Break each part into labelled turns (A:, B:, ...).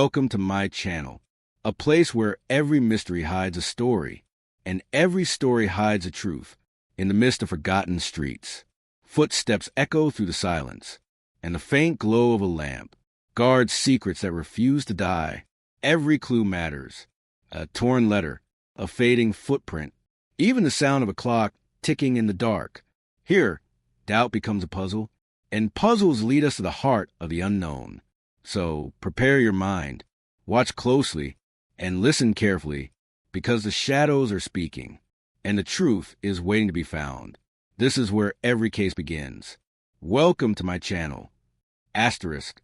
A: welcome to my channel, a place where every mystery hides a story, and every story hides a truth. In the midst of forgotten streets, footsteps echo through the silence, and the faint glow of a lamp guards secrets that refuse to die. Every clue matters. A torn letter, a fading footprint, even the sound of a clock ticking in the dark. Here, doubt becomes a puzzle, and puzzles lead us to the heart of the unknown. So prepare your mind, watch closely, and listen carefully, because the shadows are speaking, and the truth is waiting to be found. This is where every case begins. Welcome to my channel. Asterisk.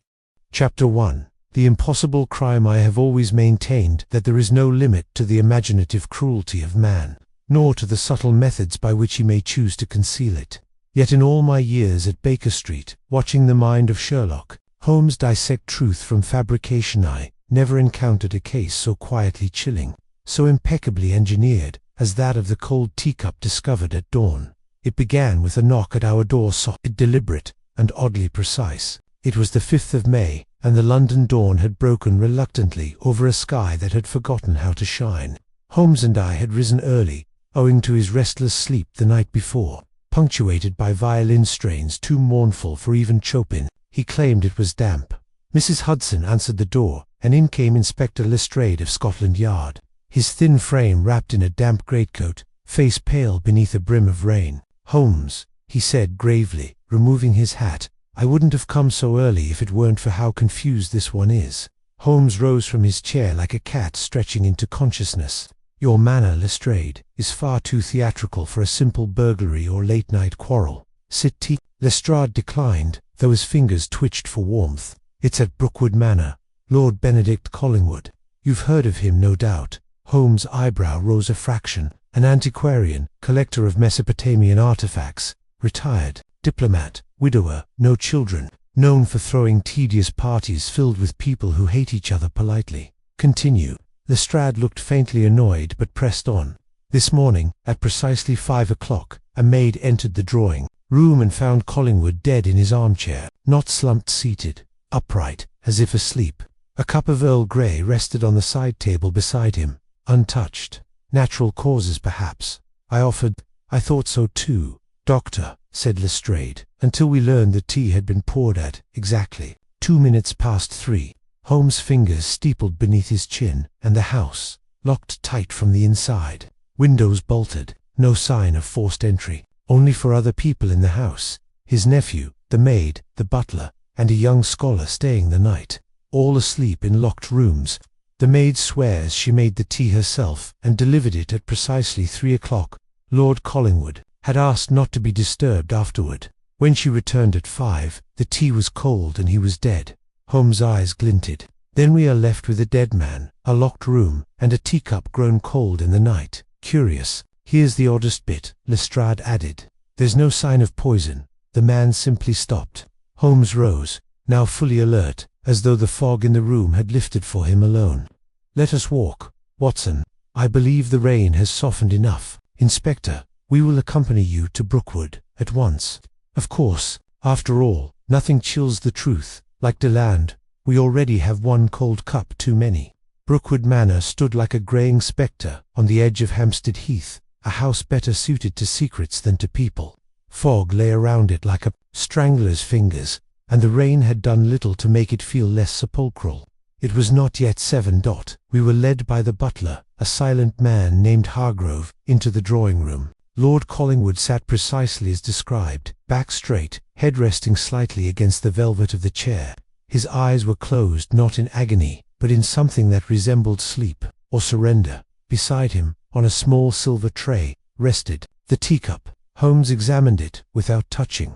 B: Chapter 1. The impossible crime. I have always maintained that there is no limit to the imaginative cruelty of man, nor to the subtle methods by which he may choose to conceal it. Yet in all my years at Baker Street, watching the mind of Sherlock Holmes dissect truth from fabrication, I never encountered a case so quietly chilling, so impeccably engineered, as that of the cold teacup discovered at dawn. It began with a knock at our door, soft, deliberate, and oddly precise. It was the 5th of May, and the London dawn had broken reluctantly over a sky that had forgotten how to shine. Holmes and I had risen early, owing to his restless sleep the night before, punctuated by violin strains too mournful for even Chopin. He claimed it was damp. Mrs. Hudson answered the door, and in came Inspector Lestrade of Scotland Yard, his thin frame wrapped in a damp greatcoat, face pale beneath a brim of rain. "Holmes," he said gravely, removing his hat, "I wouldn't have come so early if it weren't for how confused this one is." Holmes rose from his chair like a cat stretching into consciousness. "Your manner, Lestrade, is far too theatrical for a simple burglary or late-night quarrel. Sit tea." Lestrade declined, though his fingers twitched for warmth. "It's at Brookwood Manor, Lord Benedict Collingwood. You've heard of him, no doubt." Holmes' eyebrow rose a fraction. "An antiquarian, collector of Mesopotamian artifacts, retired, diplomat, widower, no children, known for throwing tedious parties filled with people who hate each other politely. Continue." Lestrade looked faintly annoyed but pressed on. "This morning, at precisely 5 o'clock, a maid entered the drawing room and found Collingwood dead in his armchair, not slumped seated, upright, as if asleep. A cup of Earl Grey rested on the side table beside him, untouched. Natural causes, perhaps. I offered. "I thought so too, Doctor," said Lestrade, "until we learned the tea had been poured at exactly 2 minutes past 3. Holmes' fingers steepled beneath his chin, and the house, locked tight from the inside. Windows bolted, no sign of forced entry. Only for other people in the house, his nephew, the maid, the butler, and a young scholar staying the night, all asleep in locked rooms. The maid swears she made the tea herself and delivered it at precisely 3 o'clock. Lord Collingwood had asked not to be disturbed afterward. When she returned at 5, the tea was cold and he was dead." Holmes' eyes glinted. "Then we are left with a dead man, a locked room, and a teacup grown cold in the night. Curious. Here's the oddest bit," Lestrade added. "There's no sign of poison. The man simply stopped." Holmes rose, now fully alert, as though the fog in the room had lifted for him alone. "Let us walk, Watson. I believe the rain has softened enough. Inspector, we will accompany you to Brookwood at once. Of course, after all, nothing chills the truth like Deland. We already have one cold cup too many." Brookwood Manor stood like a greying spectre on the edge of Hampstead Heath, a house better suited to secrets than to people. Fog lay around it like a strangler's fingers, and the rain had done little to make it feel less sepulchral. It was not yet 7. We were led by the butler, a silent man named Hargrove, into the drawing-room. Lord Collingwood sat precisely as described, back straight, head resting slightly against the velvet of the chair. His eyes were closed, not in agony, but in something that resembled sleep or surrender. Beside him, on a small silver tray, rested the teacup. Holmes examined it without touching.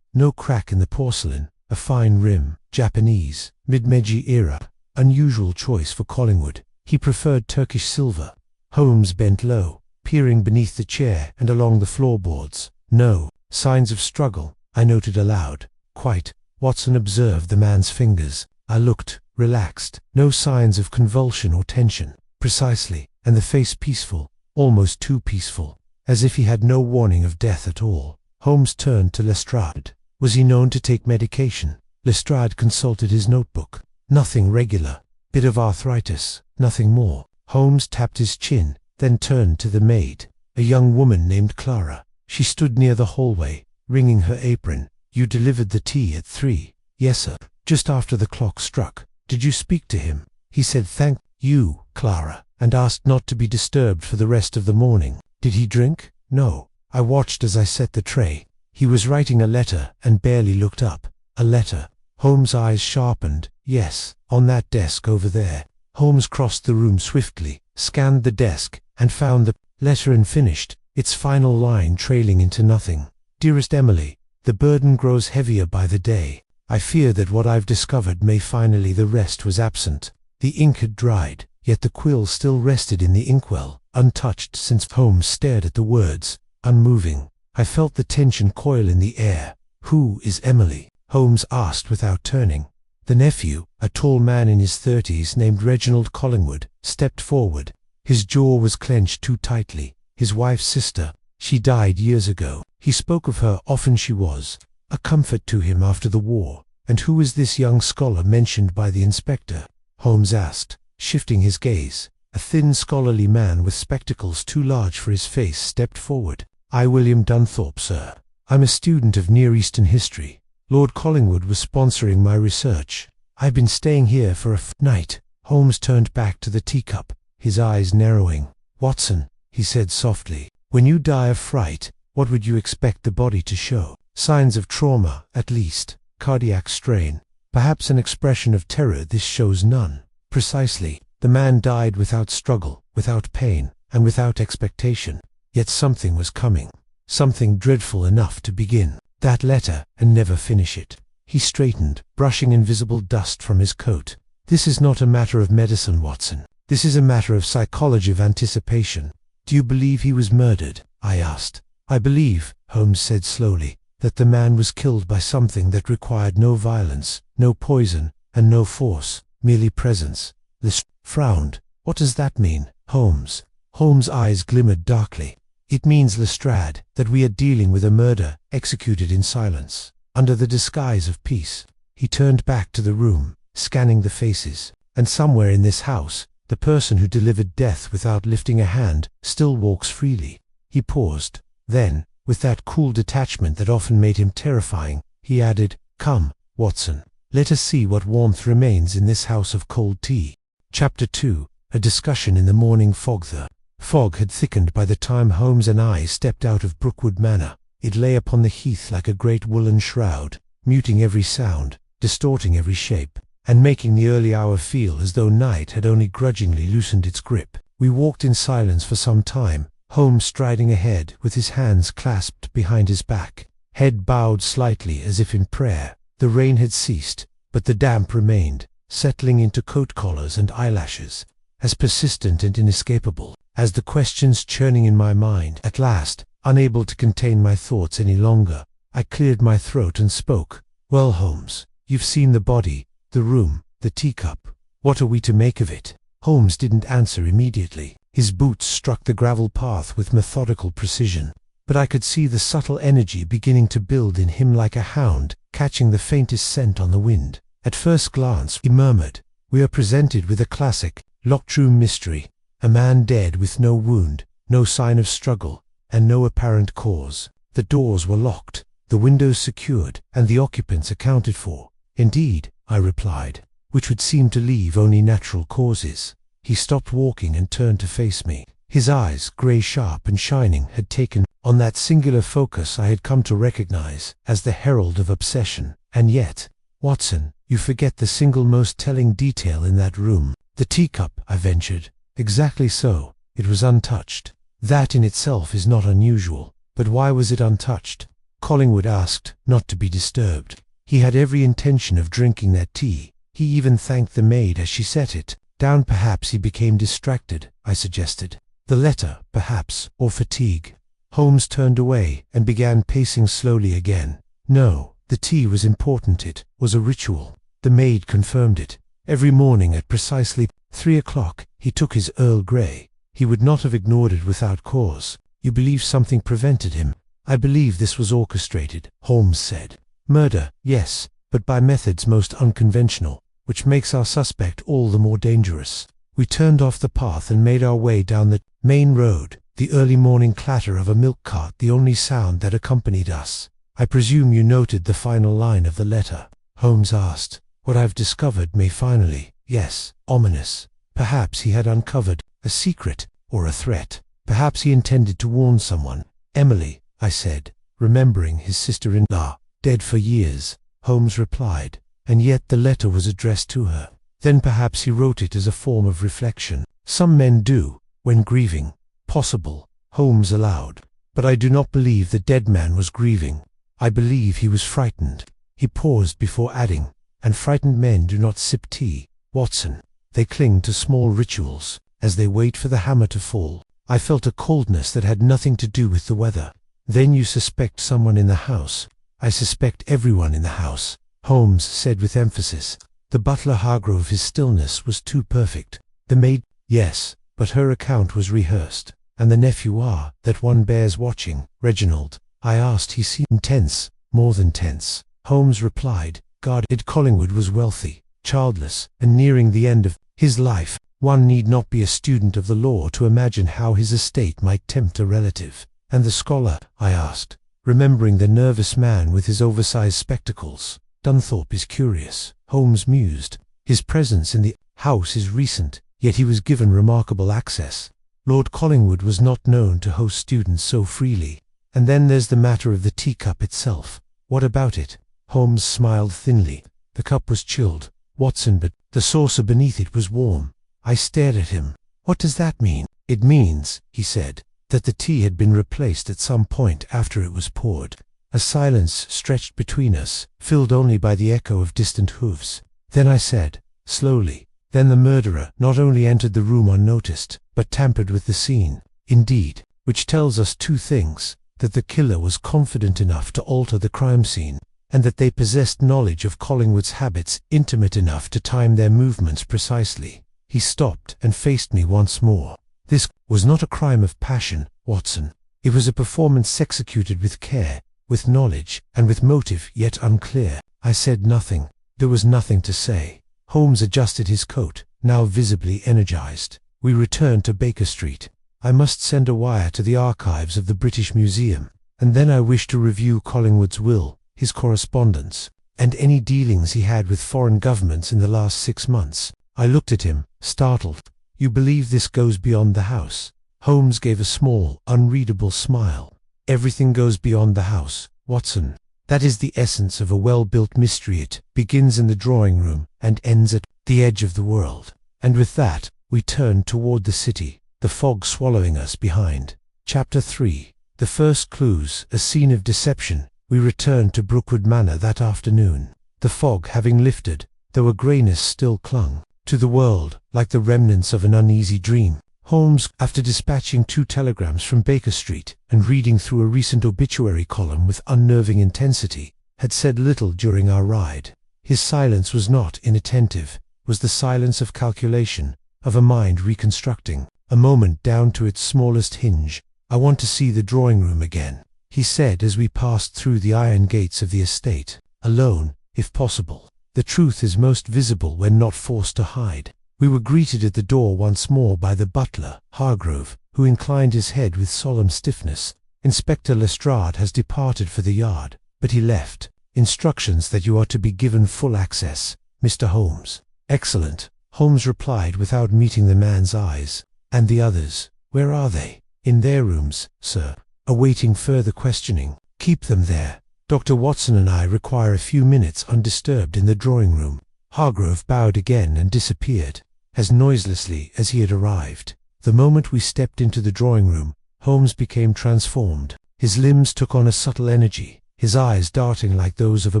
B: No crack in the porcelain, a fine rim, Japanese, mid-Meiji era. Unusual choice for Collingwood. He preferred Turkish silver. Holmes bent low, peering beneath the chair and along the floorboards. "No signs of struggle," I noted aloud. "Quite." Watson observed the man's fingers. I looked, relaxed. "No signs of convulsion or tension." "Precisely. And the face peaceful, almost too peaceful, as if he had no warning of death at all." Holmes turned to Lestrade. "Was he known to take medication?" Lestrade consulted his notebook. "Nothing regular. Bit of arthritis, nothing more. Holmes tapped his chin, then turned to the maid, a young woman named Clara. She stood near the hallway, wringing her apron. You delivered the tea at 3. Yes, sir. Just after the clock struck. Did you speak to him? He said thank you, Clara, and asked not to be disturbed for the rest of the morning. Did he drink? No. I watched as I set the tray. He was writing a letter and barely looked up. A letter. Holmes' eyes sharpened. Yes, on that desk over there. Holmes crossed the room swiftly, scanned the desk, and found the letter and finished, its final line trailing into nothing. Dearest Emily, the burden grows heavier by the day. I fear that what I've discovered may finally. The rest was absent. The ink had dried, yet the quill still rested in the inkwell, untouched. Since Holmes stared at the words, unmoving. I felt the tension coil in the air. Who is Emily? Holmes asked without turning. The nephew, a tall man in his 30s named Reginald Collingwood, stepped forward. His jaw was clenched too tightly. His wife's sister. She died years ago. He spoke of her often. She was a comfort to him after the war. And who is this young scholar mentioned by the inspector? Holmes asked, shifting his gaze. A thin, scholarly man with spectacles too large for his face stepped forward. William Dunthorpe, sir. I'm a student of Near Eastern history. Lord Collingwood was sponsoring my research. I've been staying here for a night. Holmes turned back to the teacup, his eyes narrowing. Watson, he said softly, when you die of fright, what would you expect the body to show? Signs of trauma, at least. Cardiac strain. Perhaps an expression of terror. This shows none. Precisely. The man died without struggle, without pain, and without expectation. Yet something was coming. Something dreadful enough to begin that letter and never finish it. He straightened, brushing invisible dust from his coat. This is not a matter of medicine, Watson. This is a matter of psychology, of anticipation. Do you believe he was murdered? I asked. I believe, Holmes said slowly, that the man was killed by something that required no violence, no poison, and no force, merely presence. Lestrade frowned. What does that mean, Holmes? Holmes' eyes glimmered darkly. It means, Lestrade, that we are dealing with a murder executed in silence, under the disguise of peace. He turned back to the room, scanning the faces. And somewhere in this house, the person who delivered death without lifting a hand still walks freely. He paused. Then, with that cool detachment that often made him terrifying, he added, Come, Watson, let us see what warmth remains in this house of cold tea. Chapter 2. A discussion in the morning fog. The fog had thickened by the time Holmes and I stepped out of Brookwood Manor. It lay upon the heath like a great woolen shroud, muting every sound, distorting every shape, and making the early hour feel as though night had only grudgingly loosened its grip. We walked in silence for some time, Holmes striding ahead with his hands clasped behind his back, head bowed slightly as if in prayer. The rain had ceased, but the damp remained, settling into coat collars and eyelashes, as persistent and inescapable as the questions churning in my mind. At last, unable to contain my thoughts any longer, I cleared my throat and spoke. Well, Holmes, you've seen the body, the room, the teacup. What are we to make of it? Holmes didn't answer immediately. His boots struck the gravel path with methodical precision, but I could see the subtle energy beginning to build in him like a hound catching the faintest scent on the wind. At first glance, he murmured, we are presented with a classic, locked-room mystery. A man dead with no wound, no sign of struggle, and no apparent cause. The doors were locked, the windows secured, and the occupants accounted for. Indeed, I replied, which would seem to leave only natural causes. He stopped walking and turned to face me. His eyes, grey sharp and shining, had taken on that singular focus I had come to recognize as the herald of obsession. And yet, Watson, you forget the single most telling detail in that room. The teacup, I ventured. Exactly so, it was untouched. That in itself is not unusual. But why was it untouched? Collingwood asked, not to be disturbed. He had every intention of drinking that tea. He even thanked the maid as she set it down. Perhaps he became distracted, I suggested. The letter, perhaps, or fatigue. Holmes turned away and began pacing slowly again. No, the tea was important. It was a ritual. The maid confirmed it. Every morning at precisely 3 o'clock, he took his Earl Grey. He would not have ignored it without cause. You believe something prevented him? I believe this was orchestrated, Holmes said. Murder, yes, but by methods most unconventional. which makes our suspect all the more dangerous. We turned off the path and made our way down the main road, the early morning clatter of a milk cart the only sound that accompanied us. I presume you noted the final line of the letter? Holmes asked. What I've discovered may finally, yes, ominous. Perhaps he had uncovered a secret or a threat. Perhaps he intended to warn someone. Emily, I said, remembering his sister-in-law, dead for years. Holmes replied, and yet the letter was addressed to her. Then perhaps he wrote it as a form of reflection. Some men do, when grieving. Possible, Holmes allowed. But I do not believe the dead man was grieving. I believe he was frightened. He paused before adding, and frightened men do not sip tea, Watson. They cling to small rituals, as they wait for the hammer to fall. I felt a coldness that had nothing to do with the weather. Then you suspect someone in the house. I suspect everyone in the house, Holmes said with emphasis. The butler Hargrove, his stillness was too perfect. The maid, yes, but her account was rehearsed. And the nephew that one bears watching, Reginald? I asked. He seemed tense, more than tense. Holmes replied, God, Ed Collingwood was wealthy, childless, and nearing the end of his life. One need not be a student of the law to imagine how his estate might tempt a relative. And the scholar? I asked, remembering the nervous man with his oversized spectacles. Dunthorpe is curious, Holmes mused. His presence in the house is recent, yet he was given remarkable access. Lord Collingwood was not known to host students so freely. And then there's the matter of the teacup itself. What about it? Holmes smiled thinly. The cup was chilled, Watson, but the saucer beneath it was warm. I stared at him. What does that mean? It means, he said, that the tea had been replaced at some point after it was poured. A silence stretched between us, filled only by the echo of distant hoofs. Then I said, slowly, then the murderer not only entered the room unnoticed, but tampered with the scene. Indeed, which tells us two things, that the killer was confident enough to alter the crime scene, and that they possessed knowledge of Collingwood's habits intimate enough to time their movements precisely. He stopped and faced me once more. This was not a crime of passion, Watson. It was a performance executed with care, with knowledge, and with motive yet unclear. I said nothing. There was nothing to say. Holmes adjusted his coat, now visibly energized. We returned to Baker Street. I must send a wire to the archives of the British Museum, and then I wish to review Collingwood's will, his correspondence, and any dealings he had with foreign governments in the last 6 months. I looked at him, startled. You believe this goes beyond the house? Holmes gave a small, unreadable smile. Everything goes beyond the house, Watson. That is the essence of a well-built mystery. It begins in the drawing room and ends at the edge of the world. And with that, we turned toward the city, the fog swallowing us behind. Chapter 3. The first clues, a scene of deception. We returned to Brookwood Manor that afternoon. The fog having lifted, though a greyness still clung to the world, like the remnants of an uneasy dream. Holmes, after dispatching 2 telegrams from Baker Street and reading through a recent obituary column with unnerving intensity, had said little during our ride. His silence was not inattentive, was the silence of calculation, of a mind reconstructing, a moment down to its smallest hinge. I want to see the drawing room again, he said as we passed through the iron gates of the estate, alone, if possible. The truth is most visible when not forced to hide. We were greeted at the door once more by the butler, Hargrove, who inclined his head with solemn stiffness. Inspector Lestrade has departed for the yard, but he left instructions that you are to be given full access, Mr. Holmes. Excellent, Holmes replied without meeting the man's eyes. And the others, where are they? In their rooms, sir, awaiting further questioning. Keep them there. Dr. Watson and I require a few minutes undisturbed in the drawing room. Hargrove bowed again and disappeared, as noiselessly as he had arrived. The moment we stepped into the drawing room, Holmes became transformed. His limbs took on a subtle energy, his eyes darting like those of a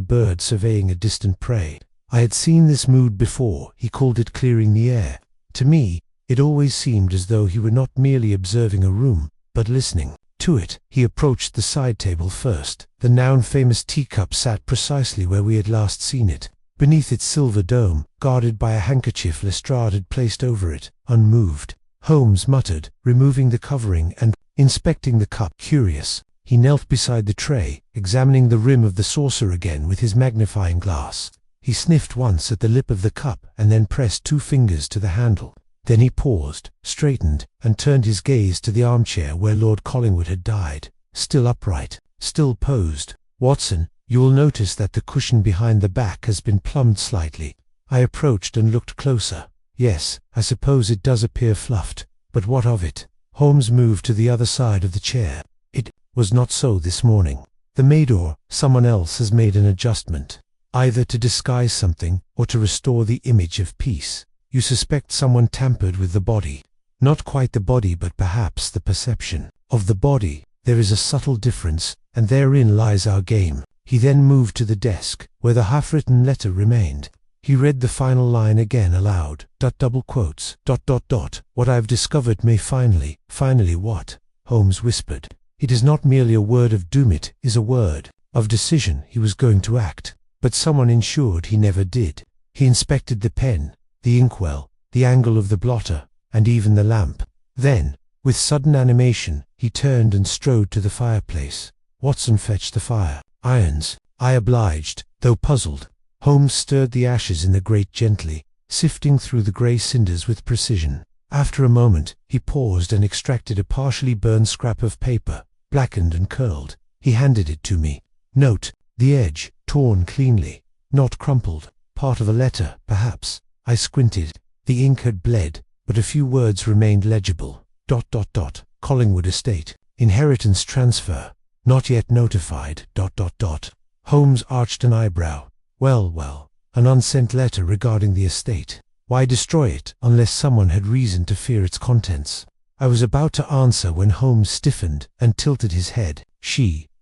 B: bird surveying a distant prey. I had seen this mood before. He called it clearing the air. To me, it always seemed as though he were not merely observing a room, but listening to it. He approached the side table first. The now famous teacup sat precisely where we had last seen it, beneath its silver dome, guarded by a handkerchief Lestrade had placed over it, unmoved. Holmes muttered, removing the covering and inspecting the cup. Curious. He knelt beside the tray, examining the rim of the saucer again with his magnifying glass. He sniffed once at the lip of the cup and then pressed 2 fingers to the handle. Then he paused, straightened, and turned his gaze to the armchair where Lord Collingwood had died, still upright, still posed. "Watson, you will notice that the cushion behind the back has been plumbed slightly." I approached and looked closer. "Yes, I suppose it does appear fluffed, but what of it?" Holmes moved to the other side of the chair. "It was not so this morning. The maid or someone else has made an adjustment, either to disguise something or to restore the image of peace. You suspect someone tampered with the body. Not quite the body, but perhaps the perception of the body. There is a subtle difference, and therein lies our game." He then moved to the desk, where the half-written letter remained. He read the final line again aloud. Double quotes. "What I have discovered may finally..." "Finally what?" Holmes whispered. "It is not merely a word of doom, it is a word of decision. He was going to act, but someone ensured he never did." He inspected the pen, the inkwell, the angle of the blotter, and even the lamp. Then, with sudden animation, he turned and strode to the fireplace. "Watson, fetch the fire irons." I obliged, though puzzled. Holmes stirred the ashes in the grate gently, sifting through the grey cinders with precision. After a moment, he paused and extracted a partially burned scrap of paper, blackened and curled. He handed it to me. Note, the edge, torn cleanly, not crumpled. Part of a letter, perhaps. I squinted. The ink had bled, but a few words remained legible. ... Collingwood Estate. Inheritance transfer. Not yet notified. ... Holmes arched an eyebrow. Well, an unsent letter regarding the estate. Why destroy it, unless someone had reason to fear its contents? I was about to answer when Holmes stiffened and tilted his head.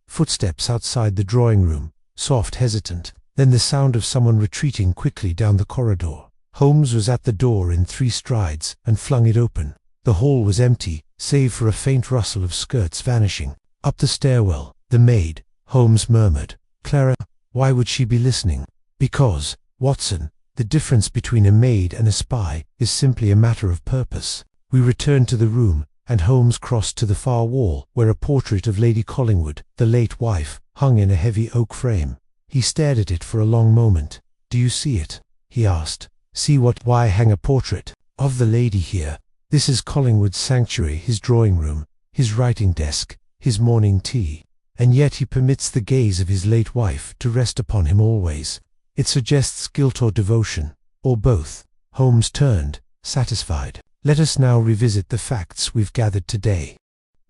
B: Footsteps outside the drawing-room, soft, hesitant, then the sound of someone retreating quickly down the corridor. Holmes was at the door in 3 strides and flung it open. The hall was empty, save for a faint rustle of skirts vanishing. Up the stairwell, the maid, Holmes murmured. "Clara, why would she be listening?" "Because, Watson, the difference between a maid and a spy is simply a matter of purpose." We returned to the room, and Holmes crossed to the far wall, where a portrait of Lady Collingwood, the late wife, hung in a heavy oak frame. He stared at it for a long moment. "Do you see it?" he asked. "See what? Why hang a portrait of the lady here? This is Collingwood's sanctuary, his drawing-room, his writing desk, his morning tea. And yet he permits the gaze of his late wife to rest upon him always. It suggests guilt or devotion, or both." Holmes turned, satisfied. "Let us now revisit the facts we've gathered today."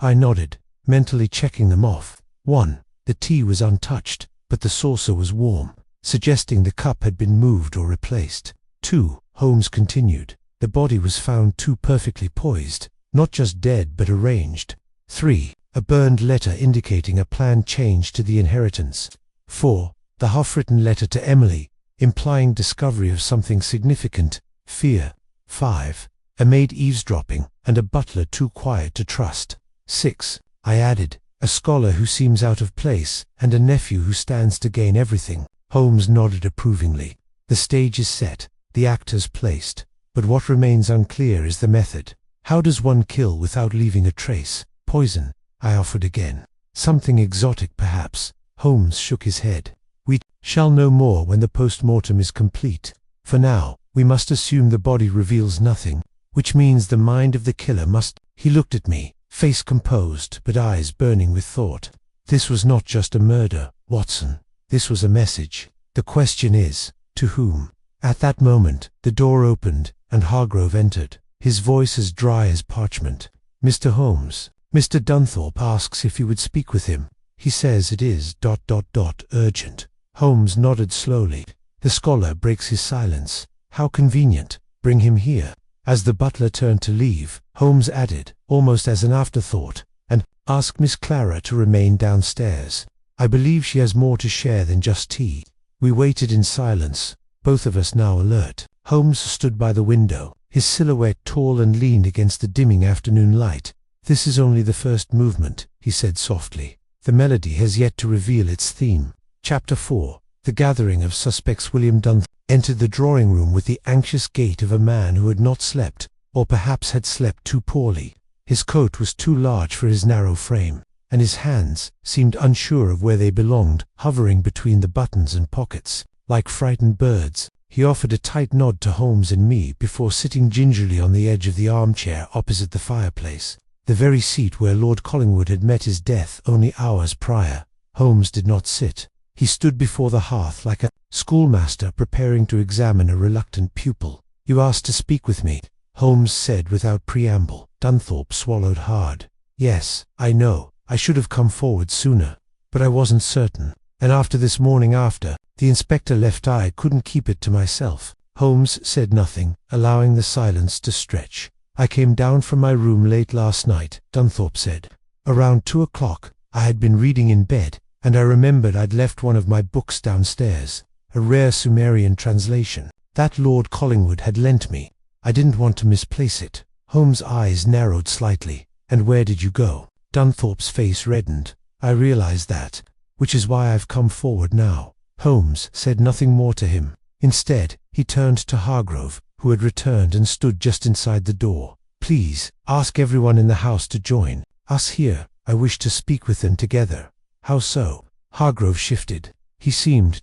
B: I nodded, mentally checking them off. 1. The tea was untouched, but the saucer was warm, suggesting the cup had been moved or replaced. 2. Holmes continued. The body was found too perfectly poised, not just dead but arranged. 3. A burned letter indicating a planned change to the inheritance. 4. The half-written letter to Emily, implying discovery of something significant, fear. 5. A maid eavesdropping, and a butler too quiet to trust. 6. I added, a scholar who seems out of place, and a nephew who stands to gain everything. Holmes nodded approvingly. The stage is set, the actors placed, but what remains unclear is the method. How does one kill without leaving a trace? Poison, I offered again. Something exotic, perhaps. Holmes shook his head. We shall know more when the post-mortem is complete. For now, we must assume the body reveals nothing, which means the mind of the killer must... He looked at me, face composed, but eyes burning with thought. This was not just a murder, Watson. This was a message. The question is, to whom? At that moment, the door opened, and Hargrove entered, his voice as dry as parchment. "Mr. Holmes, Mr. Dunthorpe asks if you would speak with him. He says it is... urgent." Holmes nodded slowly. The scholar breaks his silence. "How convenient. Bring him here." As the butler turned to leave, Holmes added, almost as an afterthought, "And ask Miss Clara to remain downstairs. I believe she has more to share than just tea." We waited in silence, both of us now alert. Holmes stood by the window, his silhouette tall and lean against the dimming afternoon light. "This is only the first movement," he said softly. "The melody has yet to reveal its theme." Chapter 4. The gathering of suspects. William Dunthorpe entered the drawing-room with the anxious gait of a man who had not slept, or perhaps had slept too poorly. His coat was too large for his narrow frame, and his hands seemed unsure of where they belonged, hovering between the buttons and pockets. like frightened birds. He offered a tight nod to Holmes and me before sitting gingerly on the edge of the armchair opposite the fireplace, the very seat where Lord Collingwood had met his death only hours prior. Holmes did not sit. He stood before the hearth like a schoolmaster preparing to examine a reluctant pupil. "You asked to speak with me," Holmes said without preamble. Dunthorpe swallowed hard. "Yes, I know. I should have come forward sooner. But I wasn't certain. And after this morning after the inspector left I couldn't keep it to myself." Holmes said nothing, allowing the silence to stretch. "I came down from my room late last night," Dunthorpe said. "Around 2 o'clock. I had been reading in bed, and I remembered I'd left one of my books downstairs, a rare Sumerian translation that Lord Collingwood had lent me. I didn't want to misplace it." Holmes' eyes narrowed slightly. "And where did you go?" Dunthorpe's face reddened. "I realize that, which is why I've come forward now." Holmes said nothing more to him. Instead, he turned to Hargrove, who had returned and stood just inside the door. "Please, ask everyone in the house to join us here. I wish to speak with them together." "How so?" Hargrove shifted. He seemed ...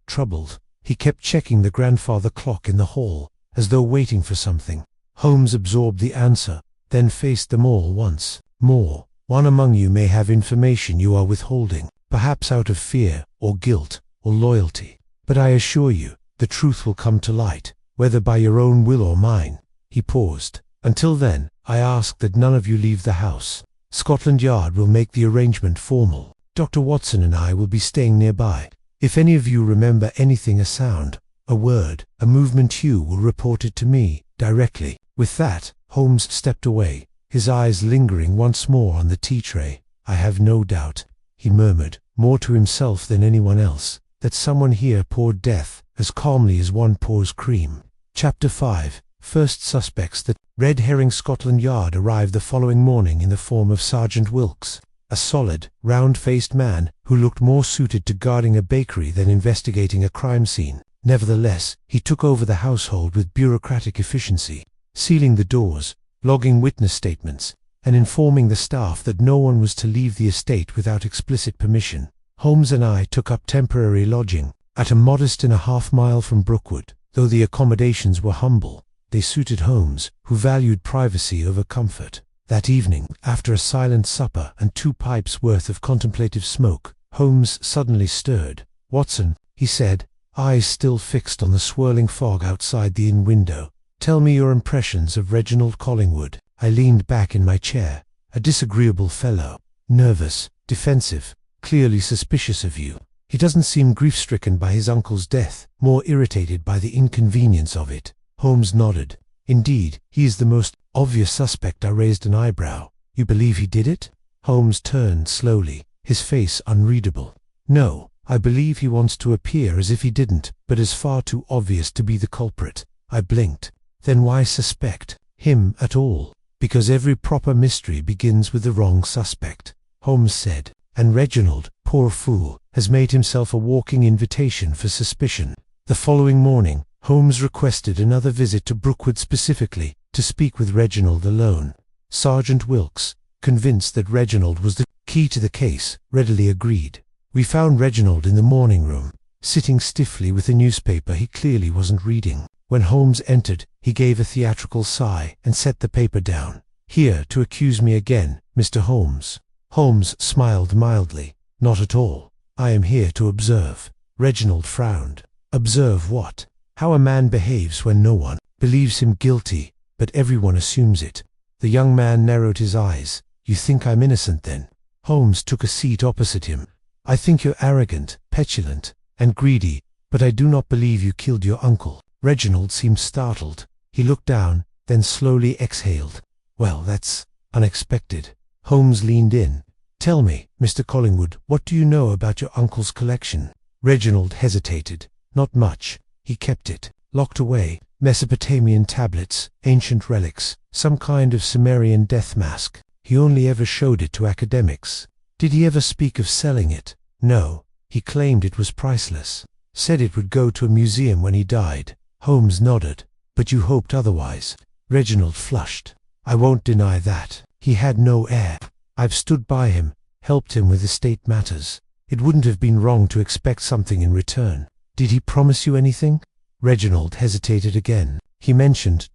B: troubled. He kept checking the grandfather clock in the hall, as though waiting for something. Holmes absorbed the answer, then faced them all once more. "One among you may have information you are withholding, perhaps out of fear, or guilt, or loyalty. But I assure you, the truth will come to light, whether by your own will or mine." He paused. "Until then, I ask that none of you leave the house. Scotland Yard will make the arrangement formal. Dr. Watson and I will be staying nearby. If any of you remember anything, a sound, a word, a movement, you will report it to me, directly." With that, Holmes stepped away, his eyes lingering once more on the tea tray. "I have no doubt," he murmured, more to himself than anyone else, "that someone here poured death as calmly as one pours cream." Chapter 5. First suspects. The Red Herring. Scotland Yard arrived the following morning in the form of Sergeant Wilkes, a solid, round-faced man who looked more suited to guarding a bakery than investigating a crime scene. Nevertheless, he took over the household with bureaucratic efficiency, sealing the doors, logging witness statements, and informing the staff that no one was to leave the estate without explicit permission. Holmes and I took up temporary lodging at a modest inn a half-mile from Brookwood. Though the accommodations were humble, they suited Holmes, who valued privacy over comfort. That evening, after a silent supper and 2 pipes' worth of contemplative smoke, Holmes suddenly stirred. "Watson," he said, eyes still fixed on the swirling fog outside the inn window, "tell me your impressions of Reginald Collingwood." I leaned back in my chair. "A disagreeable fellow. Nervous, defensive, clearly suspicious of you. He doesn't seem grief-stricken by his uncle's death, more irritated by the inconvenience of it." Holmes nodded. "Indeed, he is the most obvious suspect." I raised an eyebrow. "You believe he did it?" Holmes turned slowly, his face unreadable. "No, I believe he wants to appear as if he didn't, but is far too obvious to be the culprit." I blinked. "Then why suspect him at all?" "Because every proper mystery begins with the wrong suspect," Holmes said. "And Reginald, poor fool, has made himself a walking invitation for suspicion." The following morning, Holmes requested another visit to Brookwood, specifically to speak with Reginald alone. Sergeant Wilkes, convinced that Reginald was the key to the case, readily agreed. We found Reginald in the morning room, sitting stiffly with a newspaper he clearly wasn't reading. When Holmes entered, he gave a theatrical sigh and set the paper down. "Here to accuse me again, Mr. Holmes?" Holmes smiled mildly. "Not at all. I am here to observe." Reginald frowned. "Observe what?" "How a man behaves when no one believes him guilty, but everyone assumes it." The young man narrowed his eyes. "You think I'm innocent, then?" Holmes took a seat opposite him. "I think you're arrogant, petulant, and greedy, but I do not believe you killed your uncle." Reginald seemed startled. He looked down, then slowly exhaled. "Well, that's unexpected." Holmes leaned in. "Tell me, Mr. Collingwood, what do you know about your uncle's collection?" Reginald hesitated. "Not much. He kept it, locked away. Mesopotamian tablets, ancient relics, some kind of Sumerian death mask. He only ever showed it to academics." "Did he ever speak of selling it?" "No. He claimed it was priceless. Said it would go to a museum when he died." Holmes nodded. "But you hoped otherwise." Reginald flushed. "I won't deny that. He had no heir. I've stood by him, helped him with estate matters. It wouldn't have been wrong to expect something in return." Did he promise you anything? Reginald hesitated again. He mentioned ...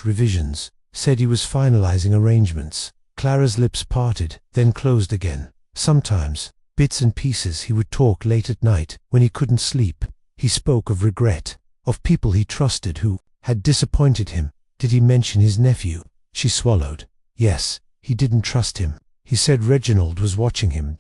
B: revisions, said he was finalizing arrangements. Clara's lips parted, then closed again. Sometimes, bits and pieces, he would talk late at night when he couldn't sleep. He spoke of regret, of people he trusted who had disappointed him. Did he mention his nephew? She swallowed. Yes, he didn't trust him. He said Reginald was watching him ...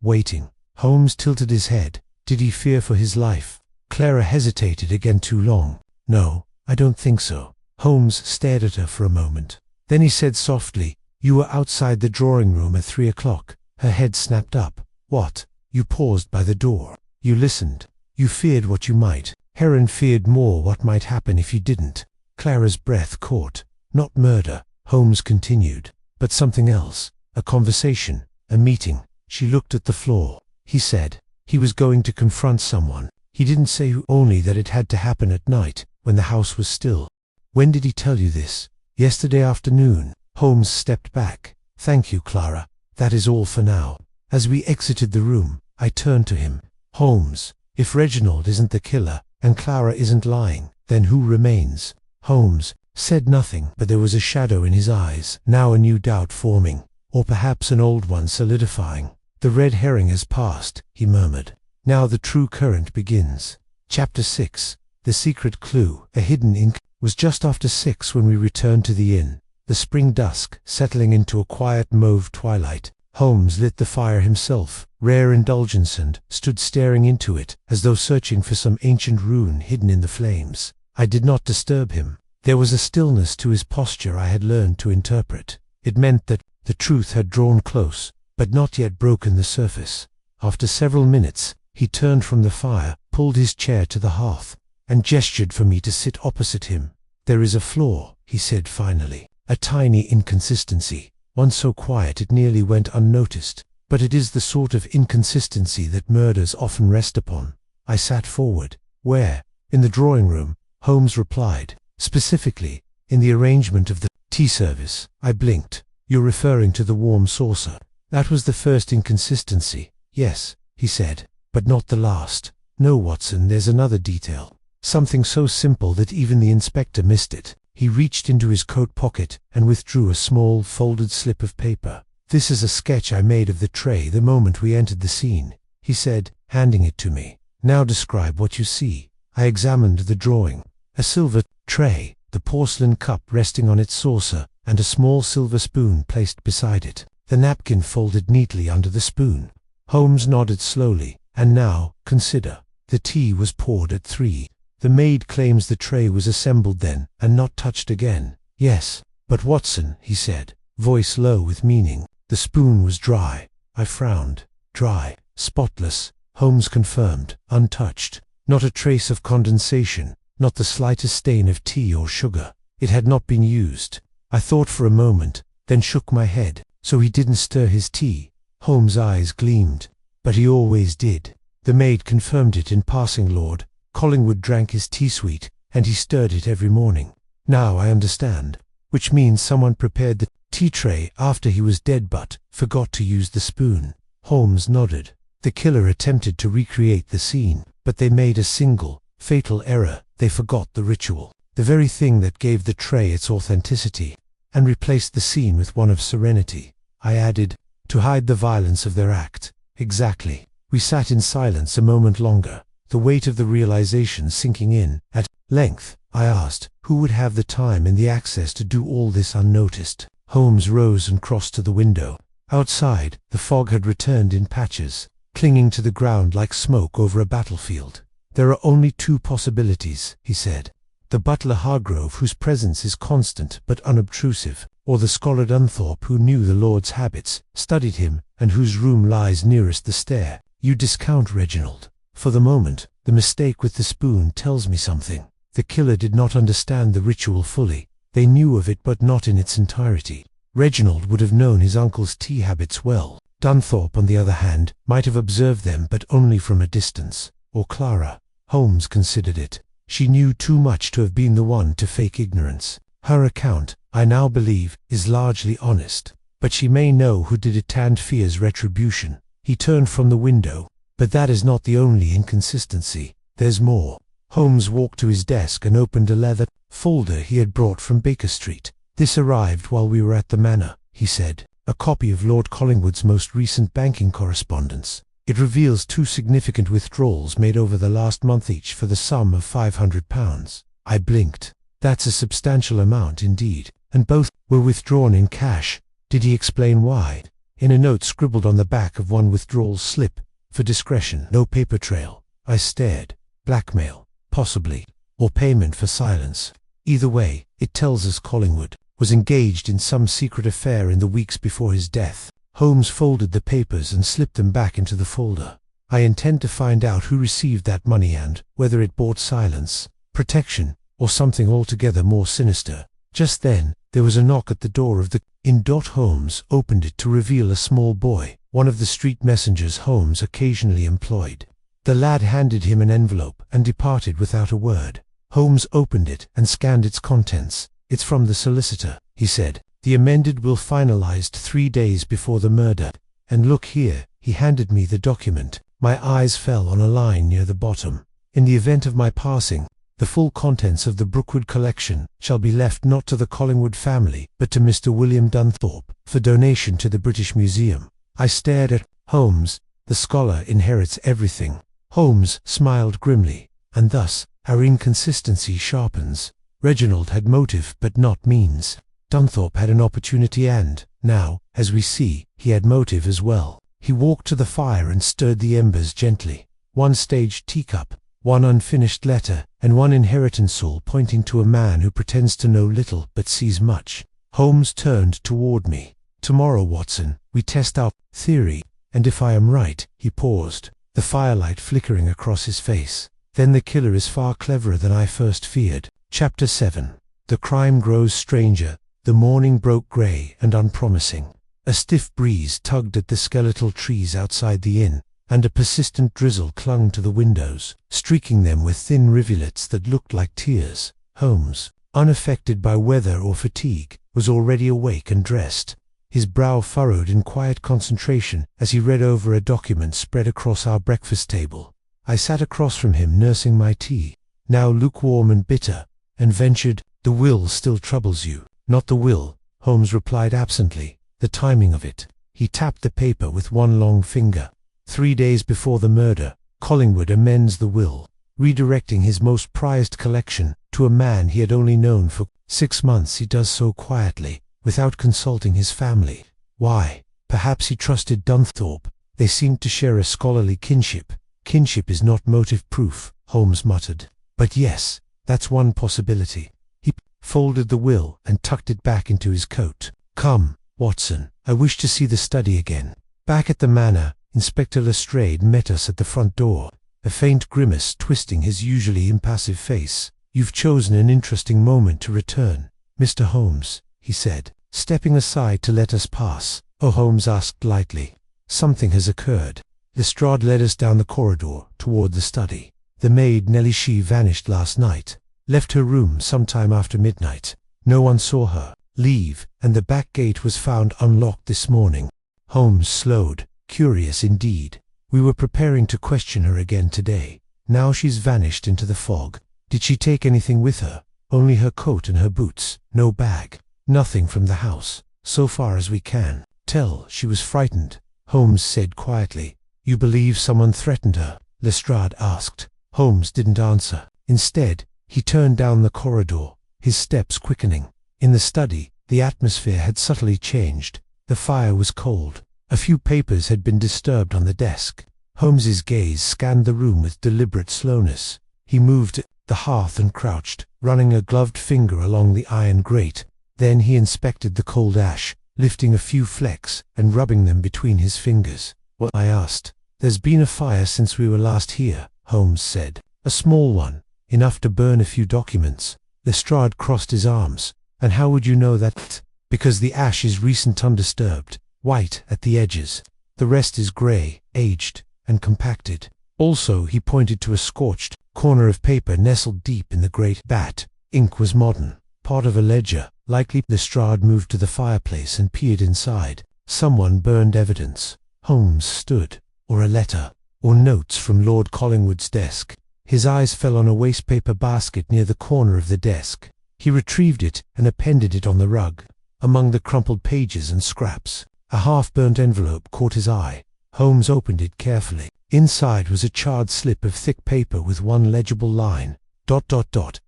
B: waiting. Holmes tilted his head. Did he fear for his life? Clara hesitated again. Too long. No, I don't think so. Holmes stared at her for a moment. Then he said softly, "You were outside the drawing room at 3 o'clock. Her head snapped up. What? You paused by the door. You listened. You feared what you might. Heron feared more what might happen if you didn't." Clara's breath caught. Not murder, Holmes continued, but something else. A conversation, a meeting. She looked at the floor. He said he was going to confront someone. He didn't say who, only that it had to happen at night, when the house was still. When did he tell you this? Yesterday afternoon. Holmes stepped back. Thank you, Clara. That is all for now. As we exited the room, I turned to him. Holmes, if Reginald isn't the killer, and Clara isn't lying, then who remains? Holmes said nothing, but there was a shadow in his eyes, now a new doubt forming, or perhaps an old one solidifying. The red herring has passed, he murmured. Now the true current begins. Chapter 6. The Secret Clue. A hidden ink. Was just after 6 when we returned to the inn. The spring dusk, settling into a quiet mauve twilight. Holmes lit the fire himself, rare indulgence, and stood staring into it, as though searching for some ancient rune hidden in the flames. I did not disturb him. There was a stillness to his posture I had learned to interpret. It meant that the truth had drawn close, but not yet broken the surface. After several minutes, he turned from the fire, pulled his chair to the hearth, and gestured for me to sit opposite him. "There is a flaw," he said finally, "a tiny inconsistency, one so quiet it nearly went unnoticed, but it is the sort of inconsistency that murders often rest upon." I sat forward. "Where?" "In the drawing room," Holmes replied. "Specifically, in the arrangement of the tea service." I blinked. "You're referring to the warm saucer?" "That was the first inconsistency." "Yes," he said, "but not the last. No, Watson, there's another detail. Something so simple that even the inspector missed it." He reached into his coat pocket and withdrew a small, folded slip of paper. "This is a sketch I made of the tray the moment we entered the scene," he said, handing it to me. "Now describe what you see." I examined the drawing. A silver tray, the porcelain cup resting on its saucer, and a small silver spoon placed beside it. The napkin folded neatly under the spoon. Holmes nodded slowly. "And now, consider. The tea was poured at 3. The maid claims the tray was assembled then, and not touched again." "Yes, but Watson," he said, voice low with meaning, "the spoon was dry." I frowned. "Dry, spotless," Holmes confirmed, "untouched. Not a trace of condensation, not the slightest stain of tea or sugar. It had not been used." I thought for a moment, then shook my head. "So he didn't stir his tea?" Holmes' eyes gleamed. "But he always did. The maid confirmed it in passing, Lord. Collingwood drank his tea sweet, and he stirred it every morning." "Now I understand. Which means someone prepared the tea tray after he was dead but forgot to use the spoon." Holmes nodded. "The killer attempted to recreate the scene, but they made a single, fatal error. They forgot the ritual, the very thing that gave the tray its authenticity, and replaced the scene with one of serenity." I added, "to hide the violence of their act." "Exactly." We sat in silence a moment longer, the weight of the realization sinking in. "At length," I asked, "who would have the time and the access to do all this unnoticed?" Holmes rose and crossed to the window. Outside, the fog had returned in patches, clinging to the ground like smoke over a battlefield. "There are only 2 possibilities," he said. "The butler Hargrove, whose presence is constant but unobtrusive, or the scholar Dunthorpe, who knew the Lord's habits, studied him, and whose room lies nearest the stair." "You discount Reginald." "For the moment. The mistake with the spoon tells me something. The killer did not understand the ritual fully. They knew of it but not in its entirety. Reginald would have known his uncle's tea habits well. Dunthorpe, on the other hand, might have observed them but only from a distance. Or Clara. Holmes considered it. She knew too much to have been the one to fake ignorance. Her account, I now believe, is largely honest. But she may know who did it and fears retribution." He turned from the window. "But that is not the only inconsistency. There's more. Holmes walked to his desk and opened a leather folder he had brought from Baker Street. This arrived while we were at the Manor, he said. A copy of Lord Collingwood's most recent banking correspondence. It reveals 2 significant withdrawals made over the last month each for the sum of £500. I blinked. That's a substantial amount indeed. And both were withdrawn in cash. Did he explain why? In a note scribbled on the back of one withdrawal slip, for discretion, no paper trail. I stared. Blackmail, possibly, or payment for silence. Either way, it tells us Collingwood was engaged in some secret affair in the weeks before his death. Holmes folded the papers and slipped them back into the folder. I intend to find out who received that money and whether it bought silence, protection, or something altogether more sinister. Just then, there was a knock at the door of the inn. Holmes opened it to reveal a small boy, one of the street messengers Holmes occasionally employed. The lad handed him an envelope and departed without a word. Holmes opened it and scanned its contents. It's from the solicitor, he said. The amended will finalized 3 days before the murder. And look here, he handed me the document. My eyes fell on a line near the bottom. In the event of my passing, the full contents of the Brookwood collection shall be left not to the Collingwood family, but to Mr. William Dunthorpe, for donation to the British Museum. I stared at Holmes. The scholar inherits everything. Holmes smiled grimly. And thus, our inconsistency sharpens. Reginald had motive but not means. Dunthorpe had an opportunity and, now, as we see, he had motive as well. He walked to the fire and stirred the embers gently. 1 staged teacup, 1 unfinished letter, and 1 inheritance all pointing to a man who pretends to know little but sees much. Holmes turned toward me. Tomorrow, Watson, we test our theory, and if I am right, he paused, the firelight flickering across his face. Then the killer is far cleverer than I first feared. Chapter 7. The crime grows stranger. The morning broke grey and unpromising. A stiff breeze tugged at the skeletal trees outside the inn, and a persistent drizzle clung to the windows, streaking them with thin rivulets that looked like tears. Holmes, unaffected by weather or fatigue, was already awake and dressed, his brow furrowed in quiet concentration as he read over a document spread across our breakfast table. I sat across from him nursing my tea, now lukewarm and bitter, and ventured, "The will still troubles you." "Not the will," Holmes replied absently. "The timing of it." He tapped the paper with one long finger. 3 days before the murder, Collingwood amends the will, redirecting his most prized collection to a man he had only known for 6 months. He does so quietly, without consulting his family. Why? Perhaps he trusted Dunthorpe. They seemed to share a scholarly kinship. "Kinship is not motive proof," Holmes muttered. "But yes, that's one possibility." He folded the will and tucked it back into his coat. "Come, Watson, I wish to see the study again." Back at the Manor, Inspector Lestrade met us at the front door, a faint grimace twisting his usually impassive face. "You've chosen an interesting moment to return, Mr. Holmes," he said, stepping aside to let us pass. "Oh," Holmes asked lightly. "Something has occurred." Lestrade led us down the corridor toward the study. "The maid Nellie Shee vanished last night. Left her room sometime after midnight. No one saw her leave, and the back gate was found unlocked this morning." Holmes slowed. "Curious indeed. We were preparing to question her again today. Now she's vanished into the fog. Did she take anything with her?" "Only her coat and her boots. No bag. Nothing from the house, so far as we can tell. She was frightened," Holmes said quietly. "You believe someone threatened her?" Lestrade asked. Holmes didn't answer. Instead, he turned down the corridor, his steps quickening. In the study, the atmosphere had subtly changed. The fire was cold. A few papers had been disturbed on the desk. Holmes's gaze scanned the room with deliberate slowness. He moved at the hearth and crouched, running a gloved finger along the iron grate. Then he inspected the cold ash, lifting a few flecks and rubbing them between his fingers. "What?" I asked. "There's been a fire since we were last here," Holmes said. "A small one, enough to burn a few documents." Lestrade crossed his arms. "And how would you know that?" "Because the ash is recent, undisturbed, white at the edges. The rest is grey, aged, and compacted." Also, he pointed to a scorched corner of paper nestled deep in the great vat. Ink was modern, part of a ledger, likely. Lestrade moved to the fireplace and peered inside. Someone burned evidence. Holmes stood. Or a letter, or notes from Lord Collingwood's desk. His eyes fell on a wastepaper basket near the corner of the desk. He retrieved it and appended it on the rug. Among the crumpled pages and scraps, a half-burnt envelope caught his eye. Holmes opened it carefully. Inside was a charred slip of thick paper with one legible line. ...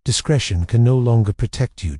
B: Discretion can no longer protect you. ...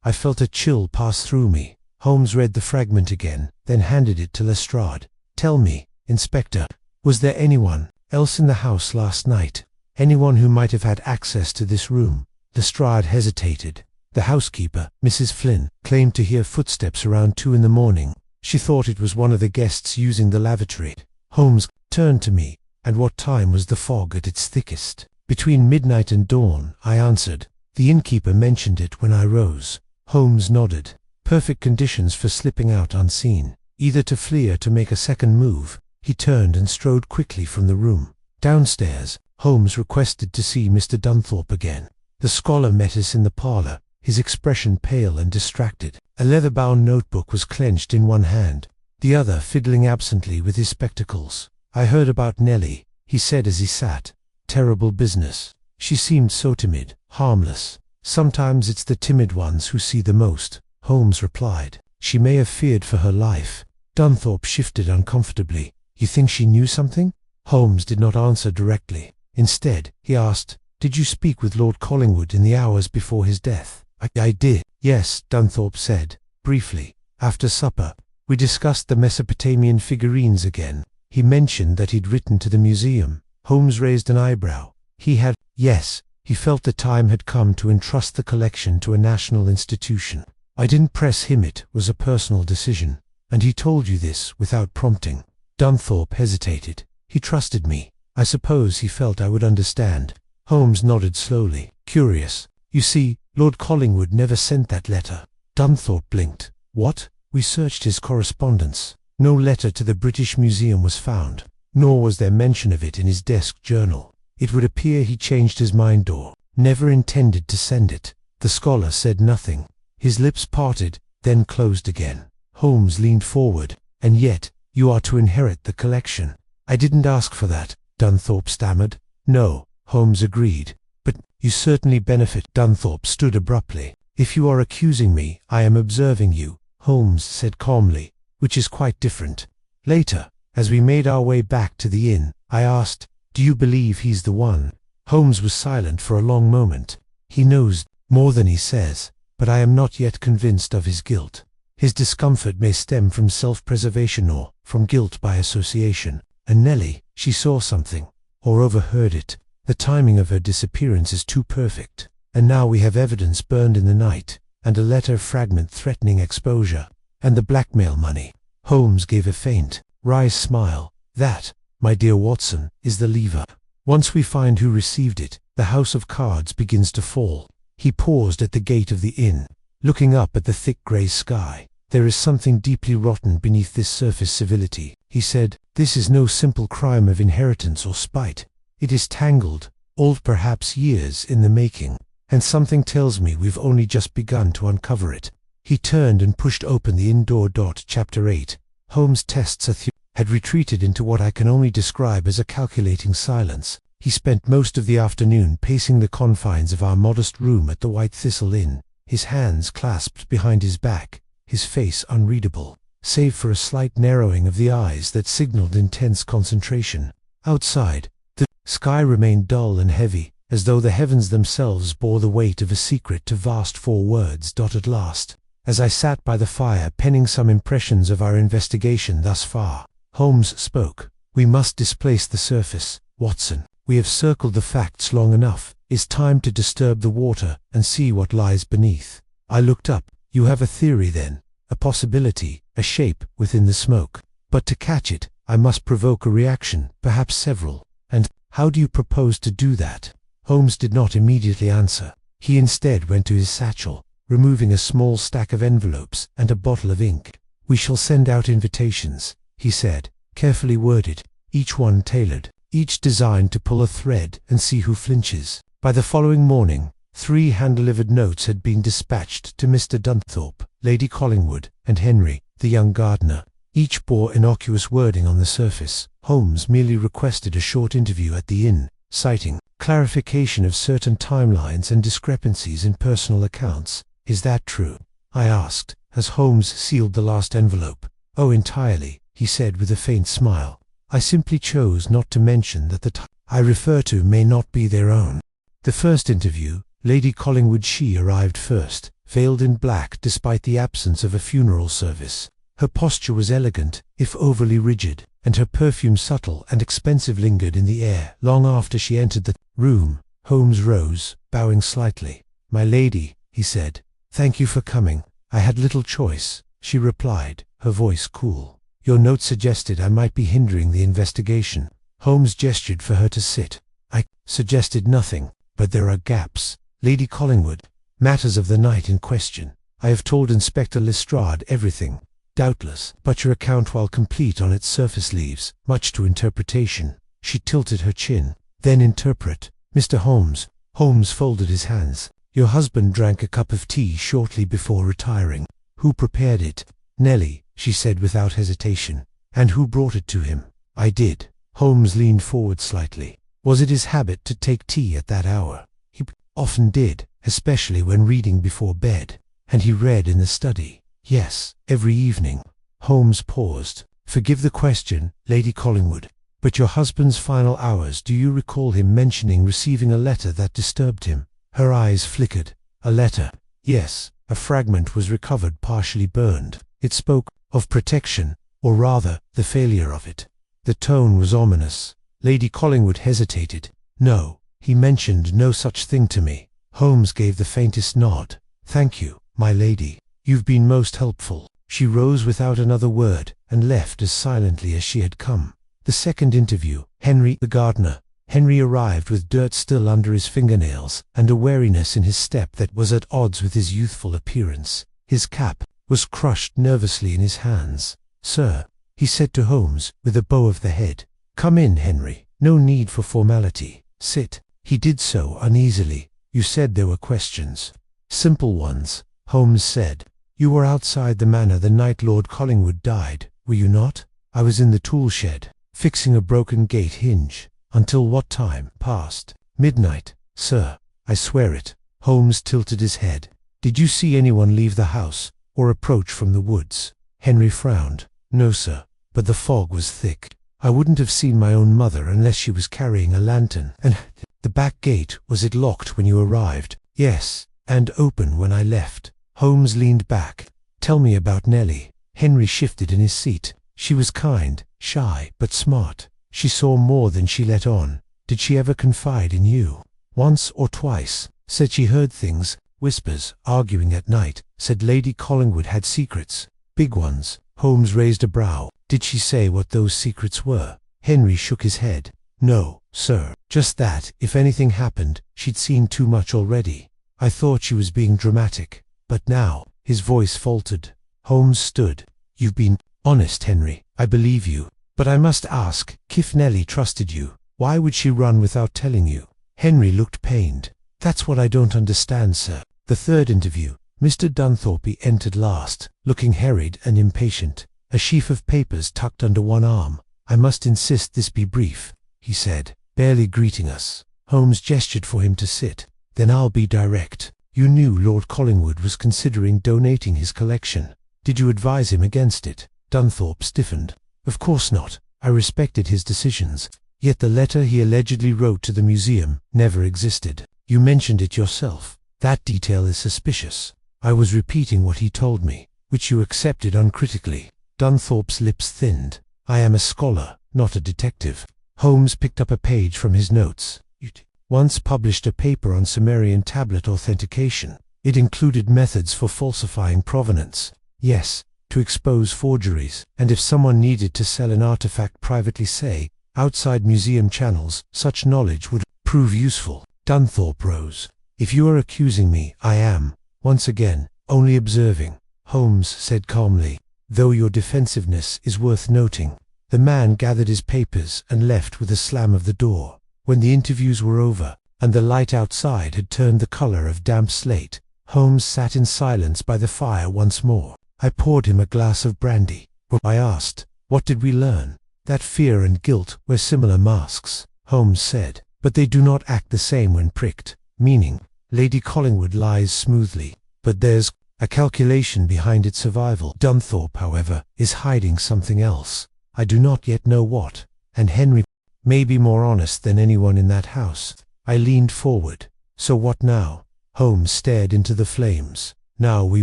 B: I felt a chill pass through me. Holmes read the fragment again, then handed it to Lestrade. Tell me, Inspector, was there anyone else in the house last night? Anyone who might have had access to this room? Lestrade hesitated. The housekeeper, Mrs. Flynn, claimed to hear footsteps around 2 in the morning. She thought it was one of the guests using the lavatory. Holmes turned to me. At what time was the fog at its thickest? Between midnight and dawn, I answered. The innkeeper mentioned it when I rose. Holmes nodded. Perfect conditions for slipping out unseen, either to flee or to make a second move. He turned and strode quickly from the room. Downstairs, Holmes requested to see Mr. Dunthorpe again. The scholar met us in the parlour, his expression pale and distracted. A leather-bound notebook was clenched in one hand, the other fiddling absently with his spectacles. I heard about Nellie, he said as he sat. Terrible business. She seemed so timid, harmless. Sometimes it's the timid ones who see the most, Holmes replied. She may have feared for her life. Dunthorpe shifted uncomfortably. You think she knew something? Holmes did not answer directly. Instead, he asked, Did you speak with Lord Collingwood in the hours before his death? I did. Yes, Dunthorpe said, briefly. After supper, we discussed the Mesopotamian figurines again. He mentioned that he'd written to the museum. Holmes raised an eyebrow. He had, yes, he felt the time had come to entrust the collection to a national institution. I didn't press him, it was a personal decision. And he told you this without prompting. Dunthorpe hesitated. He trusted me. I suppose he felt I would understand. Holmes nodded slowly, curious. You see, Lord Collingwood never sent that letter. Dunthorpe blinked. What? We searched his correspondence. No letter to the British Museum was found, nor was there mention of it in his desk journal. It would appear he changed his mind or never intended to send it. The scholar said nothing. His lips parted, then closed again. Holmes leaned forward. And yet, you are to inherit the collection. I didn't ask for that, Dunthorpe stammered. No, Holmes agreed. But you certainly benefit. Dunthorpe stood abruptly. If you are accusing me, I am observing you, Holmes said calmly, which is quite different. Later, as we made our way back to the inn, I asked, Do you believe he's the one? Holmes was silent for a long moment. He knows more than he says, but I am not yet convinced of his guilt. His discomfort may stem from self-preservation or from guilt by association. And Nellie, she saw something, or overheard it. The timing of her disappearance is too perfect. And now we have evidence burned in the night, and a letter fragment threatening exposure, and the blackmail money. Holmes gave a faint, wry smile. That, my dear Watson, is the lever. Once we find who received it, the house of cards begins to fall. He paused at the gate of the inn, looking up at the thick grey sky. There is something deeply rotten beneath this surface civility, he said. This is no simple crime of inheritance or spite. It is tangled, old perhaps years in the making, and something tells me we've only just begun to uncover it. He turned and pushed open the indoor door. Chapter 8. Holmes tests a theory. Had retreated into what I can only describe as a calculating silence. He spent most of the afternoon pacing the confines of our modest room at the White Thistle Inn, his hands clasped behind his back, his face unreadable, save for a slight narrowing of the eyes that signaled intense concentration. Outside, the sky remained dull and heavy, as though the heavens themselves bore the weight of a secret to vast 4 words. At last, as I sat by the fire penning some impressions of our investigation thus far, Holmes spoke. We must displace the surface, Watson. We have circled the facts long enough. It's time to disturb the water and see what lies beneath. I looked up. You have a theory then, a possibility, a shape within the smoke. But to catch it, I must provoke a reaction, perhaps several. And how do you propose to do that? Holmes did not immediately answer. He instead went to his satchel, removing a small stack of envelopes and a bottle of ink. We shall send out invitations, he said, carefully worded, each one tailored, each designed to pull a thread and see who flinches. By the following morning, 3 hand-delivered notes had been dispatched to Mr. Dunthorpe, Lady Collingwood, and Henry, the young gardener. Each bore innocuous wording on the surface. Holmes merely requested a short interview at the inn, citing clarification of certain timelines and discrepancies in personal accounts. Is that true? I asked, as Holmes sealed the last envelope. Oh, entirely, he said with a faint smile. I simply chose not to mention that the time I refer to may not be their own. The first interview, Lady Collingwood, she arrived first, veiled in black despite the absence of a funeral service. Her posture was elegant, if overly rigid, and her perfume subtle and expensive lingered in the air long after she entered the room. Holmes rose, bowing slightly. My lady, he said, thank you for coming. I had little choice, she replied, her voice cool. Your note suggested I might be hindering the investigation. Holmes gestured for her to sit. I suggested nothing, but there are gaps. Lady Collingwood, matters of the night in question. I have told Inspector Lestrade everything. Doubtless, but your account, while complete on its surface, leaves much to interpretation. She tilted her chin. Then interpret. Mr. Holmes. Holmes folded his hands. Your husband drank a cup of tea shortly before retiring. Who prepared it? Nellie, she said without hesitation. And who brought it to him? I did. Holmes leaned forward slightly. Was it his habit to take tea at that hour? He often did, especially when reading before bed. And he read in the study. Yes, every evening. Holmes paused. Forgive the question, Lady Collingwood, but your husband's final hours, do you recall him mentioning receiving a letter that disturbed him? Her eyes flickered. A letter? Yes. A fragment was recovered, partially burned. It spoke of protection, or rather, the failure of it. The tone was ominous. Lady Collingwood hesitated. No, he mentioned no such thing to me. Holmes gave the faintest nod. Thank you, my lady. You've been most helpful. She rose without another word, and left as silently as she had come. The second interview, Henry the gardener. Henry arrived with dirt still under his fingernails, and a wariness in his step that was at odds with his youthful appearance. His cap was crushed nervously in his hands. Sir, he said to Holmes, with a bow of the head. Come in, Henry. No need for formality. Sit. He did so uneasily. You said there were questions. Simple ones, Holmes said. You were outside the manor the night Lord Collingwood died, were you not? I was in the tool shed, fixing a broken gate hinge. Until what time? Past midnight, sir. I swear it. Holmes tilted his head. Did you see anyone leave the house, or approach from the woods? Henry frowned. No, sir, but the fog was thick. I wouldn't have seen my own mother unless she was carrying a lantern. And the back gate, was it locked when you arrived? Yes, and open when I left. Holmes leaned back. Tell me about Nellie. Henry shifted in his seat. She was kind, shy, but smart. She saw more than she let on. Did she ever confide in you? Once or twice. Said she heard things, whispers, arguing at night. Said Lady Collingwood had secrets. Big ones. Holmes raised a brow. Did she say what those secrets were? Henry shook his head. No, sir. Just that, if anything happened, she'd seen too much already. I thought she was being dramatic. But now, his voice faltered. Holmes stood. You've been honest, Henry. I believe you. But I must ask, if Nellie trusted you, why would she run without telling you? Henry looked pained. That's what I don't understand, sir. The third interview. Mr. Dunthorpe entered last, looking harried and impatient, a sheaf of papers tucked under one arm. I must insist this be brief, he said, barely greeting us. Holmes gestured for him to sit. Then I'll be direct. You knew Lord Collingwood was considering donating his collection. Did you advise him against it? Dunthorpe stiffened. Of course not. I respected his decisions. Yet the letter he allegedly wrote to the museum never existed. You mentioned it yourself. That detail is suspicious. I was repeating what he told me, which you accepted uncritically. Dunthorpe's lips thinned. I am a scholar, not a detective. Holmes picked up a page from his notes. You'd once published a paper on Sumerian tablet authentication. It included methods for falsifying provenance. Yes, to expose forgeries, and if someone needed to sell an artifact privately, say, outside museum channels, such knowledge would prove useful. Dunthorpe rose. If you are accusing me, I am, once again, only observing, Holmes said calmly, though your defensiveness is worth noting. The man gathered his papers and left with a slam of the door. When the interviews were over, and the light outside had turned the color of damp slate, Holmes sat in silence by the fire once more. I poured him a glass of brandy. I asked, what did we learn? That fear and guilt were similar masks, Holmes said, but they do not act the same when pricked, meaning, Lady Collingwood lies smoothly, but there's a calculation behind its survival. Dunthorpe, however, is hiding something else. I do not yet know what, and Henry may be more honest than anyone in that house. I leaned forward. So what now? Holmes stared into the flames. Now we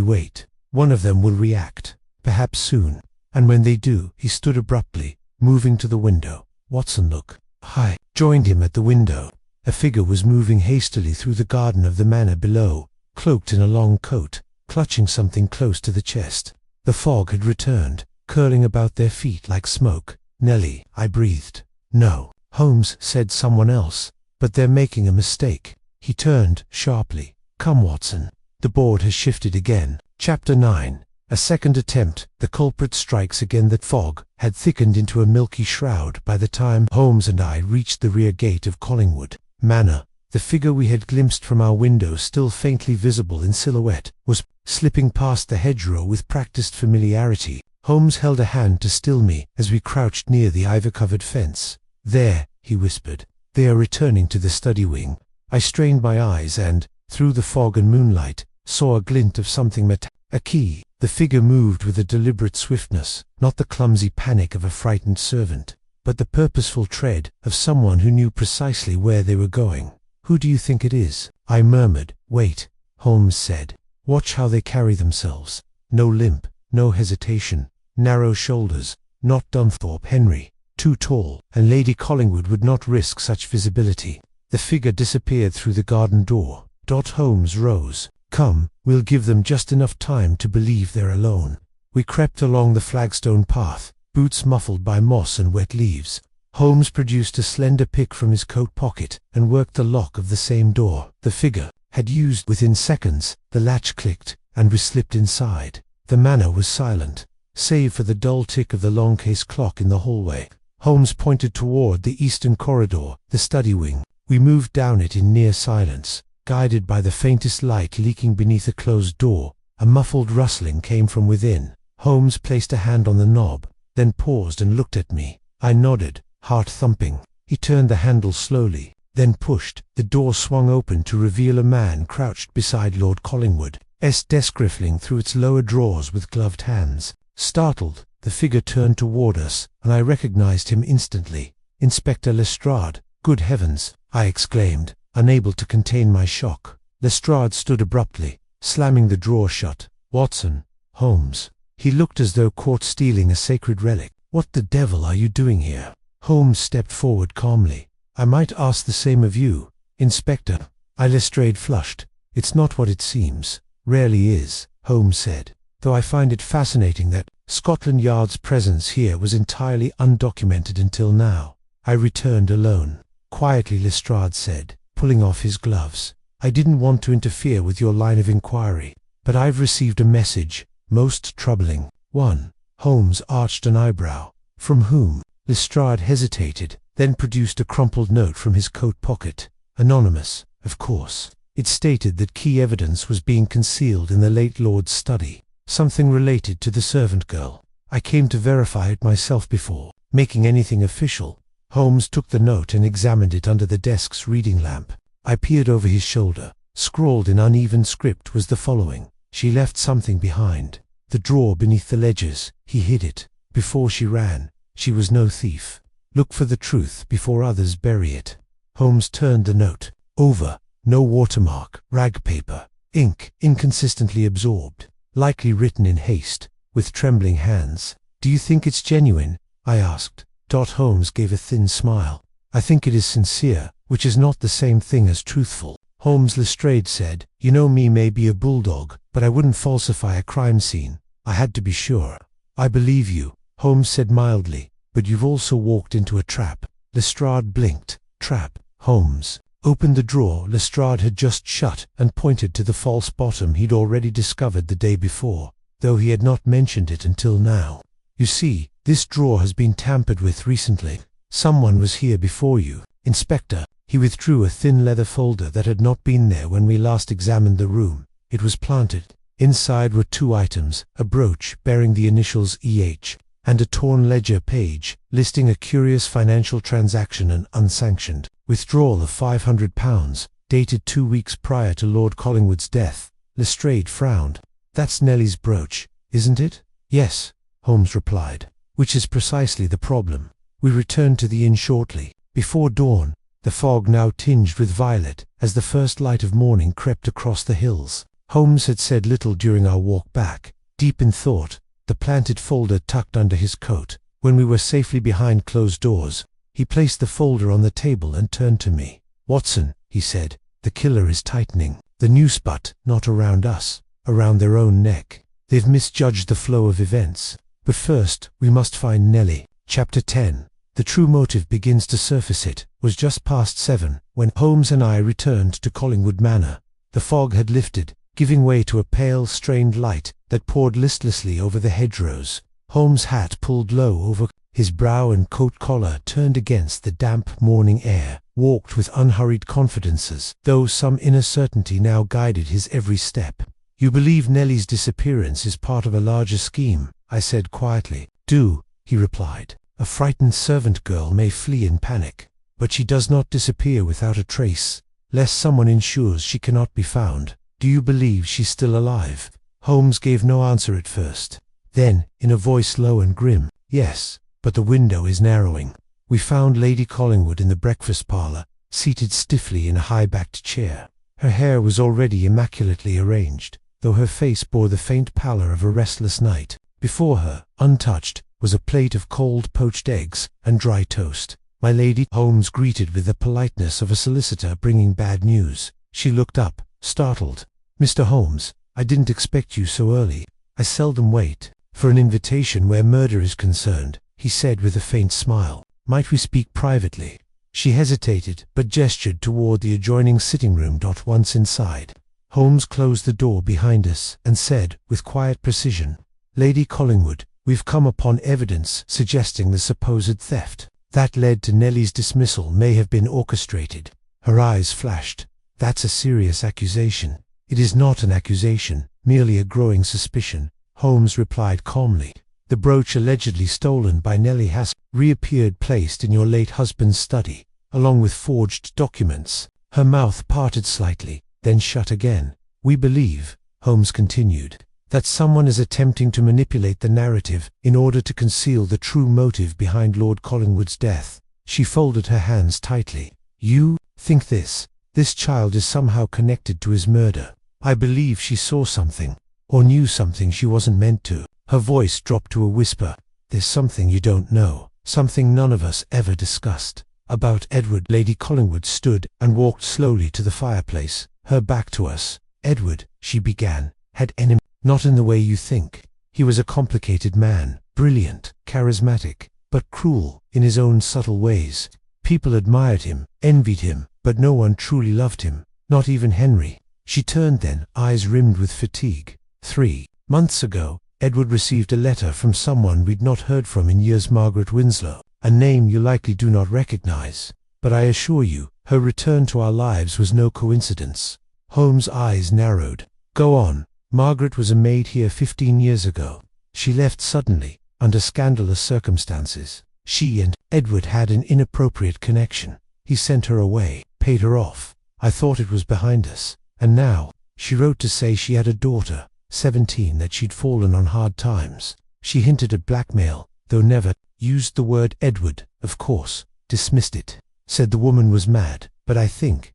B: wait. One of them will react, perhaps soon, and when they do, he stood abruptly, moving to the window. Watson, look. I joined him at the window. A figure was moving hastily through the garden of the manor below, cloaked in a long coat, clutching something close to the chest. The fog had returned, curling about their feet like smoke. Nellie, I breathed. No, Holmes, said someone else, but they're making a mistake. He turned sharply. Come, Watson. The board has shifted again. Chapter 9. A second attempt. The culprit strikes again. The fog had thickened into a milky shroud by the time Holmes and I reached the rear gate of Collingwood Manor. The figure we had glimpsed from our window, still faintly visible in silhouette, was slipping past the hedgerow with practiced familiarity. Holmes held a hand to still me as we crouched near the ivy-covered fence. There, he whispered. They are returning to the study wing. I strained my eyes and, through the fog and moonlight, saw a glint of something a key. The figure moved with a deliberate swiftness, not the clumsy panic of a frightened servant, but the purposeful tread of someone who knew precisely where they were going. Who do you think it is? I murmured. Wait, Holmes said. Watch how they carry themselves. No limp, no hesitation, narrow shoulders. Not Dunthorpe. Henry, too tall, and Lady Collingwood would not risk such visibility. The figure disappeared through the garden door. Holmes rose. Come, we'll give them just enough time to believe they're alone. We crept along the flagstone path, boots muffled by moss and wet leaves. Holmes produced a slender pick from his coat pocket and worked the lock of the same door. The figure had used within seconds. The latch clicked, and we slipped inside. The manor was silent, save for the dull tick of the long case clock in the hallway. Holmes pointed toward the eastern corridor, the study wing. We moved down it in near silence, guided by the faintest light leaking beneath a closed door. A muffled rustling came from within. Holmes placed a hand on the knob, then paused and looked at me. I nodded, heart thumping. He turned the handle slowly, then pushed. The door swung open to reveal a man crouched beside Lord Collingwood's desk, riffling through its lower drawers with gloved hands. Startled, the figure turned toward us, and I recognized him instantly. Inspector Lestrade. Good heavens, I exclaimed, unable to contain my shock. Lestrade stood abruptly, slamming the drawer shut. Watson. Holmes. He looked as though caught stealing a sacred relic. What the devil are you doing here? Holmes stepped forward calmly. I might ask the same of you, Inspector. Lestrade flushed. It's not what it seems. Rarely is, Holmes said, though I find it fascinating that Scotland Yard's presence here was entirely undocumented until now. I returned alone. Quietly, Lestrade said, pulling off his gloves. I didn't want to interfere with your line of inquiry, but I've received a message, most troubling. 1. Holmes arched an eyebrow. From whom? Lestrade hesitated, then produced a crumpled note from his coat pocket. Anonymous, of course. It stated that key evidence was being concealed in the late Lord's study, something related to the servant girl. I came to verify it myself before making anything official. Holmes took the note and examined it under the desk's reading lamp. I peered over his shoulder. Scrawled in uneven script was the following. She left something behind. The drawer beneath the ledgers. He hid it. Before she ran. She was no thief. Look for the truth before others bury it. Holmes turned the note over. No watermark. Rag paper. Ink inconsistently absorbed. Likely written in haste, with trembling hands. Do you think it's genuine? I asked. Holmes gave a thin smile. I think it is sincere, which is not the same thing as truthful. Holmes. Lestrade said, you know me may be a bulldog, but I wouldn't falsify a crime scene. I had to be sure. I believe you, Holmes said mildly, but you've also walked into a trap. Lestrade blinked. Trap. Holmes opened the drawer Lestrade had just shut and pointed to the false bottom he'd already discovered the day before, though he had not mentioned it until now. You see, this drawer has been tampered with recently. Someone was here before you, Inspector. He withdrew a thin leather folder that had not been there when we last examined the room. It was planted. Inside were 2 items, a brooch bearing the initials EH, and a torn ledger page listing a curious financial transaction and unsanctioned. Withdrawal of £500, dated 2 weeks prior to Lord Collingwood's death. Lestrade frowned. That's Nellie's brooch, isn't it? Yes, Holmes replied. Which is precisely the problem. We returned to the inn shortly, before dawn, the fog now tinged with violet as the first light of morning crept across the hills. Holmes had said little during our walk back, deep in thought, the planted folder tucked under his coat. When we were safely behind closed doors, he placed the folder on the table and turned to me. Watson, he said, the killer is tightening the noose, but not around us, around their own neck. They've misjudged the flow of events. But first, we must find Nellie. Chapter 10. The true motive begins to surface. It was just past 7 when Holmes and I returned to Collingwood Manor. The fog had lifted, giving way to a pale, strained light that poured listlessly over the hedgerows. Holmes' hat pulled low over his brow and coat collar turned against the damp morning air, walked with unhurried confidences, though some inner certainty now guided his every step. You believe Nellie's disappearance is part of a larger scheme, I said quietly. Do, he replied. A frightened servant girl may flee in panic, but she does not disappear without a trace, lest someone ensures she cannot be found. Do you believe she's still alive? Holmes gave no answer at first. Then, in a voice low and grim, yes, but the window is narrowing. We found Lady Collingwood in the breakfast parlour, seated stiffly in a high-backed chair. Her hair was already immaculately arranged, though her face bore the faint pallor of a restless night. Before her, untouched, was a plate of cold poached eggs and dry toast. My lady, Holmes greeted with the politeness of a solicitor bringing bad news. She looked up, startled. Mr. Holmes, I didn't expect you so early. I seldom wait for an invitation where murder is concerned, he said with a faint smile. Might we speak privately? She hesitated, but gestured toward the adjoining sitting room. Once inside, Holmes closed the door behind us and said, with quiet precision, Lady Collingwood, we've come upon evidence suggesting the supposed theft that led to Nellie's dismissal may have been orchestrated. Her eyes flashed. That's a serious accusation. It is not an accusation, merely a growing suspicion, Holmes replied calmly. The brooch allegedly stolen by Nellie has reappeared placed in your late husband's study, along with forged documents. Her mouth parted slightly, then shut again. We believe, Holmes continued, that someone is attempting to manipulate the narrative in order to conceal the true motive behind Lord Collingwood's death. She folded her hands tightly. You think this child is somehow connected to his murder? I believe she saw something, or knew something she wasn't meant to. Her voice dropped to a whisper. There's something you don't know, something none of us ever discussed. About Edward. Lady Collingwood stood and walked slowly to the fireplace, her back to us. Edward, she began, had enemies. Not in the way you think. He was a complicated man, brilliant, charismatic, but cruel in his own subtle ways. People admired him, envied him, but no one truly loved him, not even Henry. She turned then, eyes rimmed with fatigue. 3 months ago, Edward received a letter from someone we'd not heard from in years. Margaret Winslow, a name you likely do not recognize. But I assure you, her return to our lives was no coincidence. Holmes' eyes narrowed. Go on. Margaret was a maid here 15 years ago. She left suddenly, under scandalous circumstances. She and Edward had an inappropriate connection. He sent her away, paid her off. I thought it was behind us. And now, she wrote to say she had a daughter, 17, that she'd fallen on hard times. She hinted at blackmail, though never used the word. Edward, of course, dismissed it. Said the woman was mad, but I think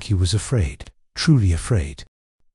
B: he was afraid, truly afraid.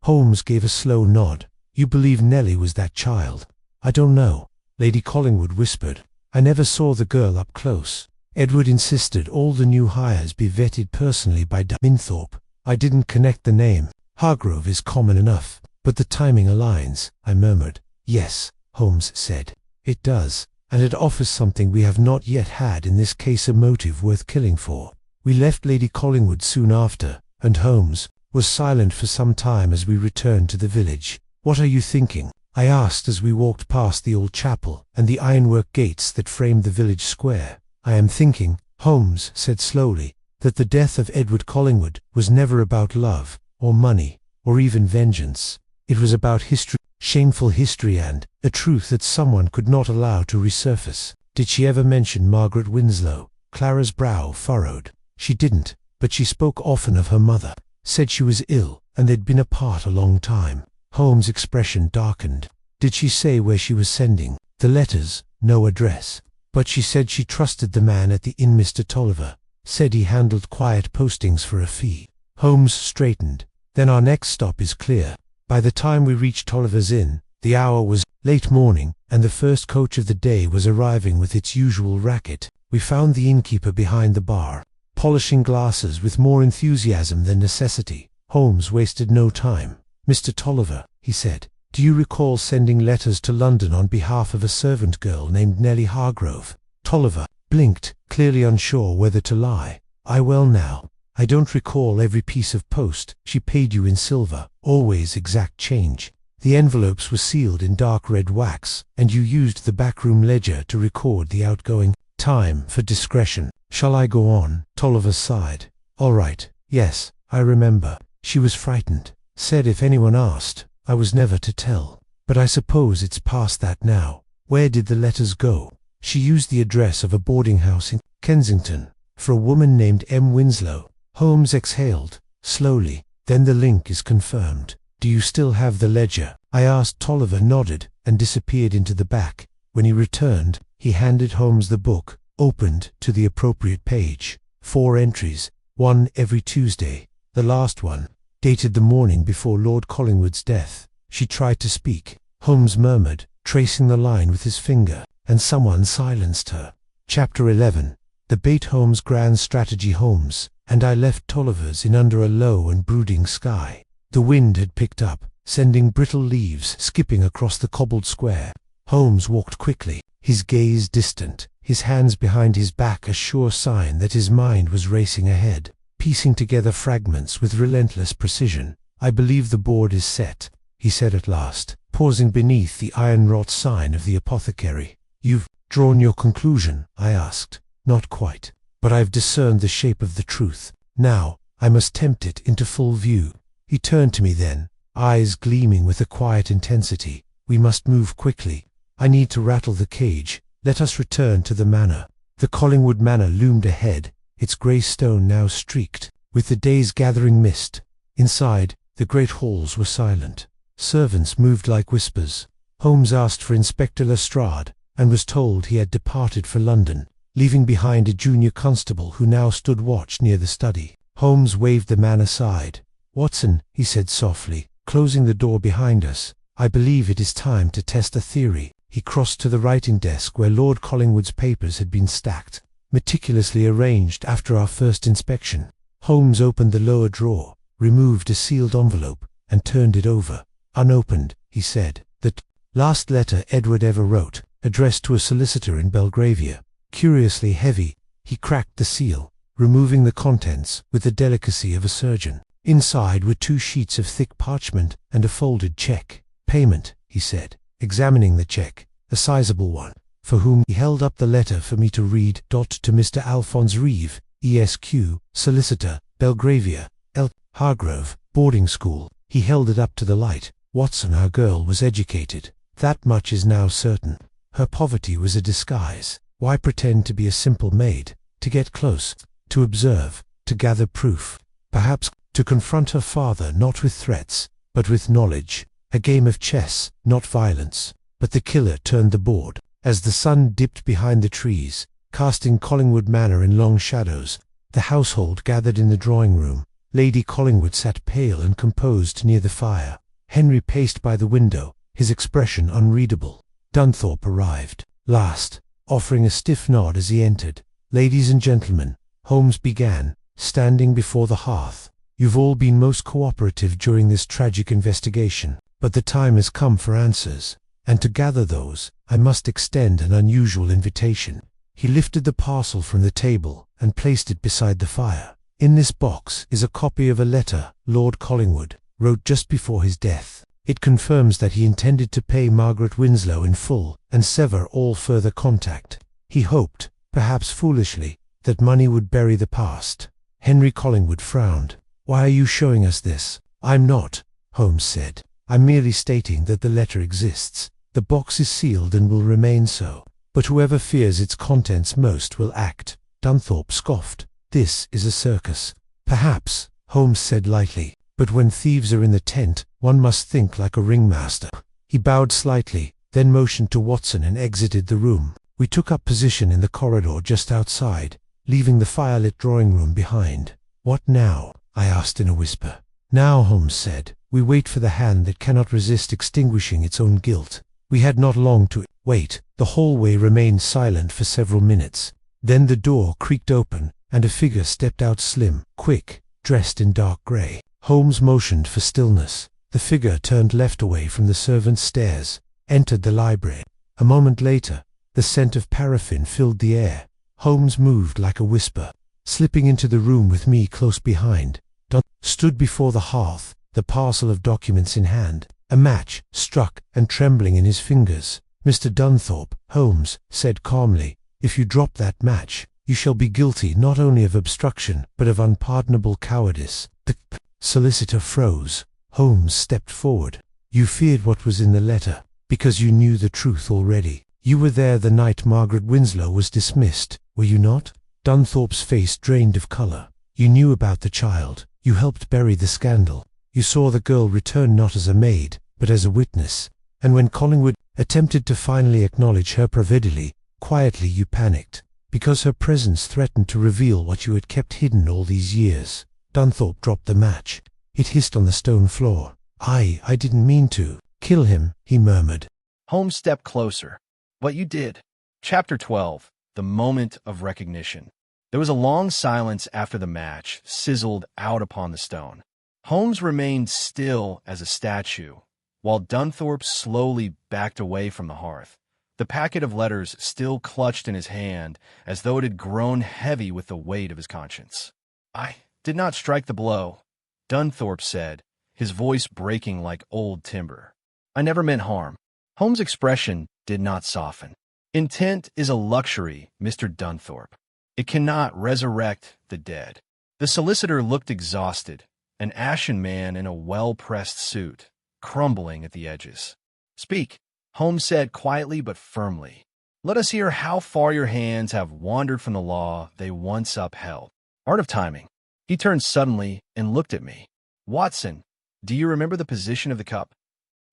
B: Holmes gave a slow nod. You believe Nellie was that child? I don't know, Lady Collingwood whispered. I never saw the girl up close. Edward insisted all the new hires be vetted personally by Minthorpe. I didn't connect the name. Hargrove is common enough, but the timing aligns, I murmured. Yes, Holmes said. It does, and it offers something we have not yet had in this case, a motive worth killing for. We left Lady Collingwood soon after, and Holmes was silent for some time as we returned to the village. What are you thinking? I asked as we walked past the old chapel and the ironwork gates that framed the village square. I am thinking, Holmes said slowly, that the death of Edward Collingwood was never about love, or money, or even vengeance. It was about history, shameful history, and a truth that someone could not allow to resurface. Did she ever mention Margaret Winslow? Clara's brow furrowed. She didn't, but she spoke often of her mother. Said she was ill, and they'd been apart a long time. Holmes' expression darkened. Did she say where she was sending the letters? No address. But she said she trusted the man at the inn, Mr. Tolliver. Said he handled quiet postings for a fee. Holmes straightened. Then our next stop is clear. By the time we reached Tolliver's inn, the hour was late morning, and the first coach of the day was arriving with its usual racket. We found the innkeeper behind the bar, polishing glasses with more enthusiasm than necessity. Holmes wasted no time. "Mr. Tolliver," he said, "do you recall sending letters to London on behalf of a servant girl named Nellie Hargrove?" Tolliver blinked, clearly unsure whether to lie. Well now, I don't recall every piece of post. She paid you in silver, always exact change. The envelopes were sealed in dark red wax, and you used the backroom ledger to record the outgoing. Time for discretion. Shall I go on? Tolliver sighed. All right, yes, I remember. She was frightened. Said if anyone asked, I was never to tell. But I suppose it's past that now. Where did the letters go? She used the address of a boarding house in Kensington for a woman named M. Winslow. Holmes exhaled, slowly. Then the link is confirmed. Do you still have the ledger? I asked. Tolliver nodded and disappeared into the back. When he returned, he handed Holmes the book, opened to the appropriate page. 4 entries, one every Tuesday. The last one, dated the morning before Lord Collingwood's death. She tried to speak. Holmes murmured, tracing the line with his finger, and someone silenced her. Chapter 11. The bait. Holmes' grand strategy. Holmes and I left Tolliver's in under a low and brooding sky. The wind had picked up, sending brittle leaves skipping across the cobbled square. Holmes walked quickly, his gaze distant, his hands behind his back, a sure sign that his mind was racing ahead, piecing together fragments with relentless precision. I believe the board is set, he said at last, pausing beneath the iron-wrought sign of the apothecary. You've drawn your conclusion? I asked. Not quite, but I've discerned the shape of the truth. Now, I must tempt it into full view. He turned to me then, eyes gleaming with a quiet intensity. We must move quickly. I need to rattle the cage. Let us return to the manor. The Collingwood manor loomed ahead, its grey stone now streaked with the day's gathering mist. Inside, the great halls were silent. Servants moved like whispers. Holmes asked for Inspector Lestrade, and was told he had departed for London, leaving behind a junior constable who now stood watch near the study. Holmes waved the man aside. "Watson," he said softly, closing the door behind us, "I believe it is time to test a theory." He crossed to the writing desk where Lord Collingwood's papers had been stacked, meticulously arranged after our first inspection. Holmes opened the lower drawer, removed a sealed envelope, and turned it over. "Unopened," he said. "The last letter Edward ever wrote, addressed to a solicitor in Belgravia." Curiously heavy, he cracked the seal, removing the contents with the delicacy of a surgeon. Inside were 2 sheets of thick parchment and a folded cheque. "Payment," he said, examining the cheque, a sizable one. "For whom?" He held up the letter for me to read. "To Mr. Alphonse Reeve, ESQ, solicitor, Belgravia, L. Hargrove, boarding school." He held it up to the light. "Watson, our girl was educated. That much is now certain. Her poverty was a disguise. Why pretend to be a simple maid? To get close, to observe, to gather proof, perhaps to confront her father not with threats, but with knowledge. A game of chess, not violence." But the killer turned the board. As the sun dipped behind the trees, casting Collingwood Manor in long shadows, the household gathered in the drawing-room. Lady Collingwood sat pale and composed near the fire. Henry paced by the window, his expression unreadable. Dunthorpe arrived last, offering a stiff nod as he entered. "Ladies and gentlemen," Holmes began, standing before the hearth, "you've all been most cooperative during this tragic investigation, but the time has come for answers, and to gather those, I must extend an unusual invitation." He lifted the parcel from the table and placed it beside the fire. "In this box is a copy of a letter Lord Collingwood wrote just before his death. It confirms that he intended to pay Margaret Winslow in full and sever all further contact. He hoped, perhaps foolishly, that money would bury the past." Henry Collingwood frowned. "Why are you showing us this?" "I'm not," Holmes said. "I'm merely stating that the letter exists. The box is sealed and will remain so. But whoever fears its contents most will act." Dunthorpe scoffed. This is a circus. Perhaps, Holmes said lightly, but when thieves are in the tent, one must think like a ringmaster. He bowed slightly, then motioned to Watson and exited the room. We took up position in the corridor just outside, leaving the firelit drawing-room behind. What now? I asked in a whisper. Now, Holmes said, we wait for the hand that cannot resist extinguishing its own guilt. We had not long to wait. The hallway remained silent for several minutes. Then the door creaked open, and a figure stepped out, slim, quick, dressed in dark grey. Holmes motioned for stillness. The figure turned left away from the servants' stairs, entered the library. A moment later, the scent of paraffin filled the air. Holmes moved like a whisper, slipping into the room with me close behind. Dunn stood before the hearth, the parcel of documents in hand, a match struck and trembling in his fingers. Mr. Dunthorpe, Holmes said calmly, if you drop that match, you shall be guilty not only of obstruction, but of unpardonable cowardice. The solicitor froze. Holmes stepped forward. You feared what was in the letter, because you knew the truth already. You were there the night Margaret Winslow was dismissed, were you not? Dunthorpe's face drained of colour. You knew about the child. You helped bury the scandal. You saw the girl return not as a maid, but as a witness. And when Collingwood attempted to finally acknowledge her providily, quietly you panicked, because her presence threatened to reveal what you had kept hidden all these years. Dunthorpe dropped the match. It hissed on the stone floor. I didn't mean to kill him, he murmured.
C: Holmes stepped closer. But you did. Chapter 12. The Moment of Recognition. There was a long silence after the match sizzled out upon the stone. Holmes remained still as a statue, while Dunthorpe slowly backed away from the hearth, the packet of letters still clutched in his hand as though it had grown heavy with the weight of his conscience. I did not strike the blow, Dunthorpe said, his voice breaking like old timber. I never meant harm. Holmes' expression did not soften. Intent is a luxury, Mr. Dunthorpe. It cannot resurrect the dead. The solicitor looked exhausted, an ashen man in a well-pressed suit, crumbling at the edges. Speak, Holmes said quietly but firmly. Let us hear how far your hands have wandered from the law they once upheld. Art of timing. He turned suddenly and looked at me. Watson, do you remember the position of the cup?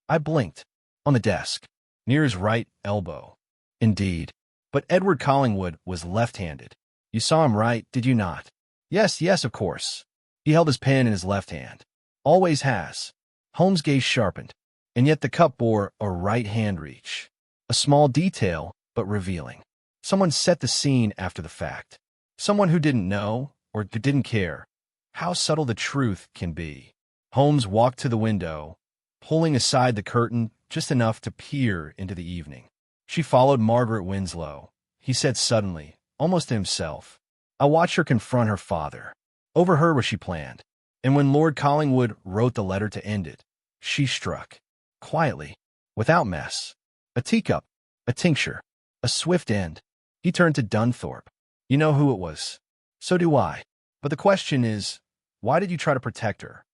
C: I blinked. On the desk, near his right elbow. Indeed. But Edward Collingwood was left-handed. You saw him, right, did you not? Yes, of course. He held his pen in his left hand. Always has. Holmes' gaze sharpened, and yet the cup bore a right hand reach. A small detail, but revealing. Someone set the scene after the fact. Someone who didn't know, or who didn't care. How subtle the truth can be. Holmes walked to the window, pulling aside the curtain just enough to peer into the evening. She followed Margaret Winslow, he said suddenly, almost to himself. I watched her confront her father. Over her was she planned. And when Lord Collingwood wrote the letter to end it, she struck. Quietly, without mess. A teacup, a tincture, a swift end. He turned to Dunthorpe. You know who it was. So do I. But the question is, why did you try to protect her?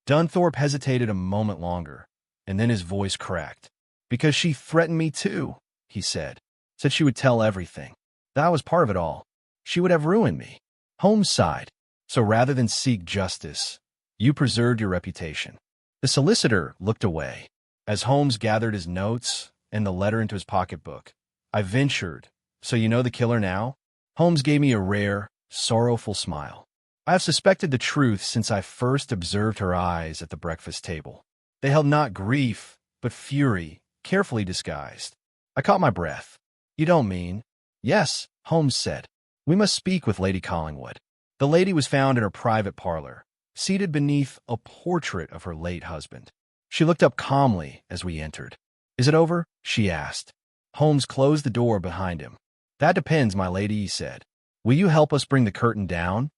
C: Dunthorpe hesitated a moment longer, and then his voice cracked. Because she threatened me too, he said. Said she would tell everything. That was part of it all. She would have ruined me. Holmes sighed. So rather than seek justice, you preserved your reputation. The solicitor looked away. As Holmes gathered his notes and the letter into his pocketbook, I ventured, so you know the killer now? Holmes gave me a rare, sorrowful smile. I have suspected the truth since I first observed her eyes at the breakfast table. They held not grief, but fury, carefully disguised. I caught my breath. You don't mean? Yes, Holmes said. We must speak with Lady Collingwood. The lady was found in her private parlor, seated beneath a portrait of her late husband. She looked up calmly as we entered. Is it over? She asked. Holmes closed the door behind him. That depends, my lady, he said. Will you help us bring the curtain down,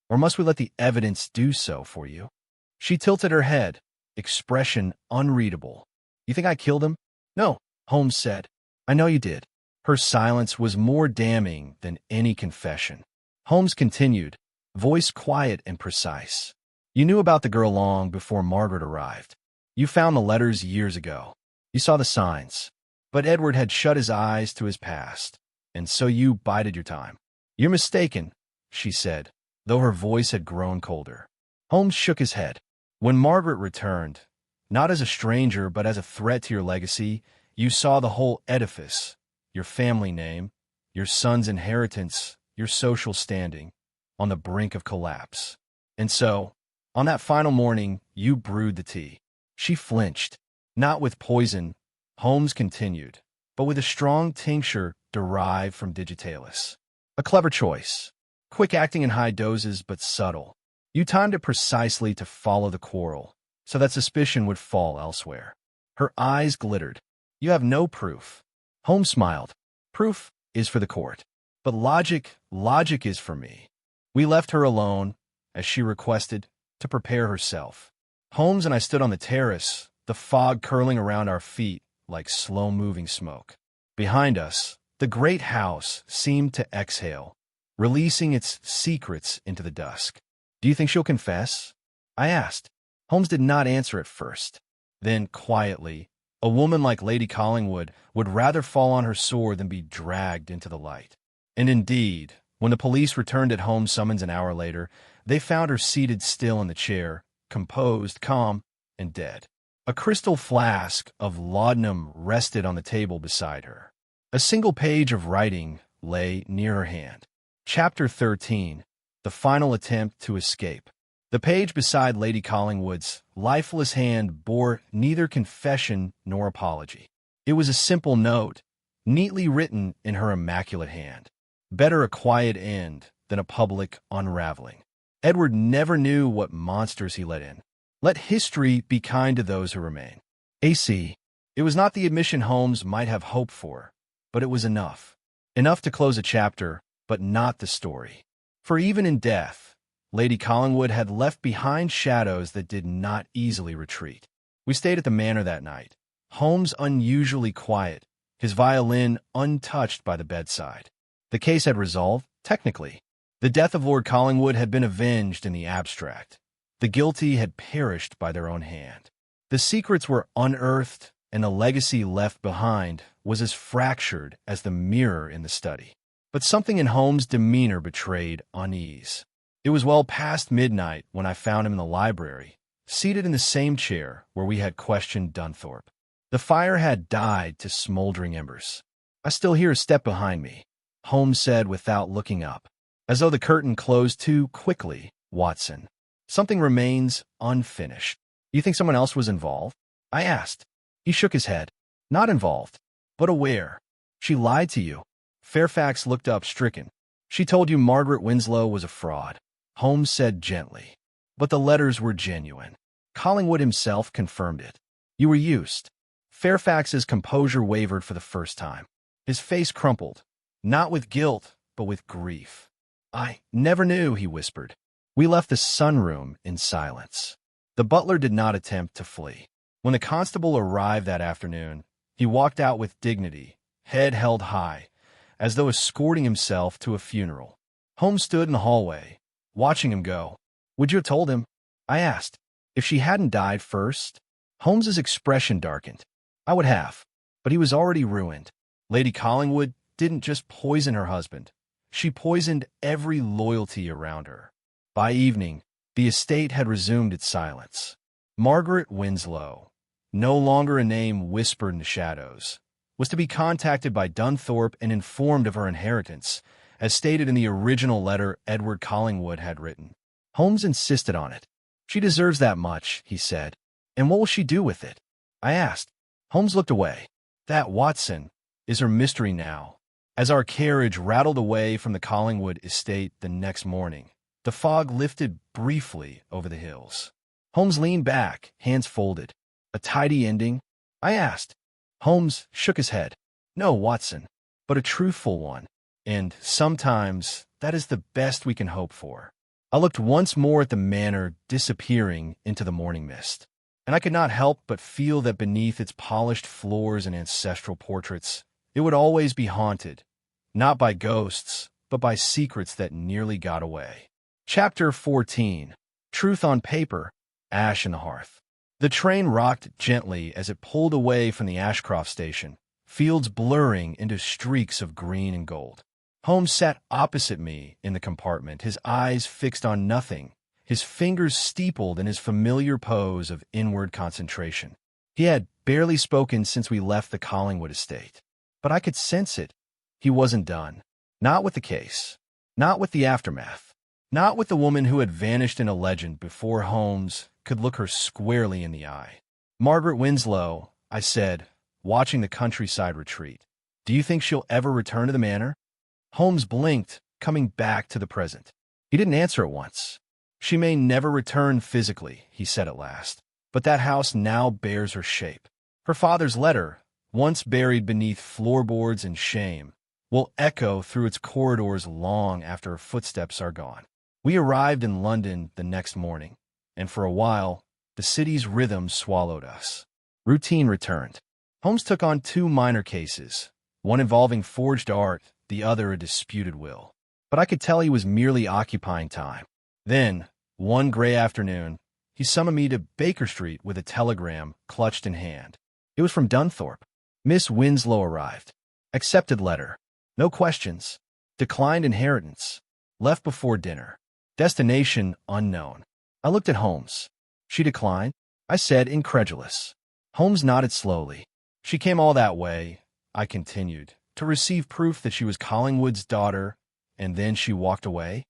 C: or must we let the evidence do so for you? She tilted her head, expression unreadable. You think I killed him? No, Holmes said. I know you did. Her silence was more damning than any confession. Holmes continued, voice quiet and precise. You knew about the girl long before Margaret arrived. You found the letters years ago. You saw the signs. But Edward had shut his eyes to his past, and so you bided your time. You're mistaken, she said, though her voice had grown colder. Holmes shook his head. When Margaret returned, not as a stranger but as a threat to your legacy, you saw the whole edifice, your family name, your son's inheritance, your social standing, on the brink of collapse. And so, on that final morning, you brewed the tea. She flinched. Not with poison, Holmes continued, but with a strong tincture derived from digitalis. A clever choice. Quick acting in high doses, but subtle. You timed it precisely to follow the quarrel, so that suspicion would fall elsewhere. Her eyes glittered. You have no proof. Holmes smiled. Proof is for the court. But logic is for me. We left her alone, as she requested, to prepare herself. Holmes and I stood on the terrace, the fog curling around our feet like slow-moving smoke. Behind us, the great house seemed to exhale, releasing its secrets into the dusk. Do you think she'll confess? I asked. Holmes did not answer at first. Then, quietly, a woman like Lady Collingwood would rather fall on her sword than be dragged into the light. And indeed, when the police returned at Holmes' summons an hour later, they found her seated still in the chair, composed, calm, and dead. A crystal flask of laudanum rested on the table beside her. A single page of writing lay near her hand. Chapter 13. The Final Attempt to Escape. The page beside Lady Collingwood's lifeless hand bore neither confession nor apology. It was a simple note, neatly written in her immaculate hand. Better a quiet end than a public unraveling. Edward never knew what monsters he let in. Let history be kind to those who remain. AC. It was not the admission Holmes might have hoped for, but it was enough. Enough to close a chapter, but not the story. For even in death, Lady Collingwood had left behind shadows that did not easily retreat. We stayed at the manor that night. Holmes unusually quiet, his violin untouched by the bedside. The case had resolved, technically. The death of Lord Collingwood had been avenged in the abstract. The guilty had perished by their own hand. The secrets were unearthed, and the legacy left behind was as fractured as the mirror in the study. But something in Holmes' demeanor betrayed unease. It was well past midnight when I found him in the library, seated in the same chair where we had questioned Dunthorpe. The fire had died to smoldering embers. I still hear a step behind me, Holmes said without looking up. As though the curtain closed too quickly, Watson. Something remains unfinished. You think someone else was involved? I asked. He shook his head. Not involved, but aware. She lied to you. Fairfax looked up stricken. She told you Margaret Winslow was a fraud, Holmes said gently. But the letters were genuine. Collingwood himself confirmed it. You were used. Fairfax's composure wavered for the first time. His face crumpled, not with guilt, but with grief. I never knew, he whispered. We left the sunroom in silence. The butler did not attempt to flee. When the constable arrived that afternoon, he walked out with dignity, head held high, as though escorting himself to a funeral. Holmes stood in the hallway, watching him go. Would you have told him? I asked. If she hadn't died first? Holmes's expression darkened. I would have, but he was already ruined. Lady Collingwood didn't just poison her husband. She poisoned every loyalty around her. By evening, the estate had resumed its silence. Margaret Winslow, no longer a name whispered in the shadows, was to be contacted by Dunthorpe and informed of her inheritance, as stated in the original letter Edward Collingwood had written. Holmes insisted on it. She deserves that much, he said. And what will she do with it? I asked. Holmes looked away. That, Watson, is her mystery now. As our carriage rattled away from the Collingwood estate the next morning, the fog lifted briefly over the hills. Holmes leaned back, hands folded. A tidy ending? I asked. Holmes shook his head. No, Watson, but a truthful one. And sometimes that is the best we can hope for. I looked once more at the manor disappearing into the morning mist, and I could not help but feel that beneath its polished floors and ancestral portraits, it would always be haunted, not by ghosts, but by secrets that nearly got away. Chapter 14. Truth on Paper, Ash in the Hearth. The train rocked gently as it pulled away from the Ashcroft station, fields blurring into streaks of green and gold. Holmes sat opposite me in the compartment, his eyes fixed on nothing, his fingers steepled in his familiar pose of inward concentration. He had barely spoken since we left the Collingwood estate, but I could sense it. He wasn't done. Not with the case. Not with the aftermath. Not with the woman who had vanished in a legend before Holmes could look her squarely in the eye. "Margaret Winslow," I said, watching the countryside retreat. "Do you think she'll ever return to the manor?" Holmes blinked, coming back to the present. He didn't answer at once. "She may never return physically," he said at last, "but that house now bears her shape. Her father's letter, once buried beneath floorboards in shame, will echo through its corridors long after her footsteps are gone." We arrived in London the next morning, and for a while, the city's rhythm swallowed us. Routine returned. Holmes took on 2 minor cases, one involving forged art, the other a disputed will. But I could tell he was merely occupying time. Then, one gray afternoon, he summoned me to Baker Street with a telegram clutched in hand. It was from Dunthorpe. "Miss Winslow arrived. Accepted letter. No questions. Declined inheritance. Left before dinner. Destination unknown." I looked at Holmes. "She declined?" I said, incredulous. Holmes nodded slowly. "She came all that way," I continued, "to receive proof that she was Collingwood's daughter, and then she walked away?"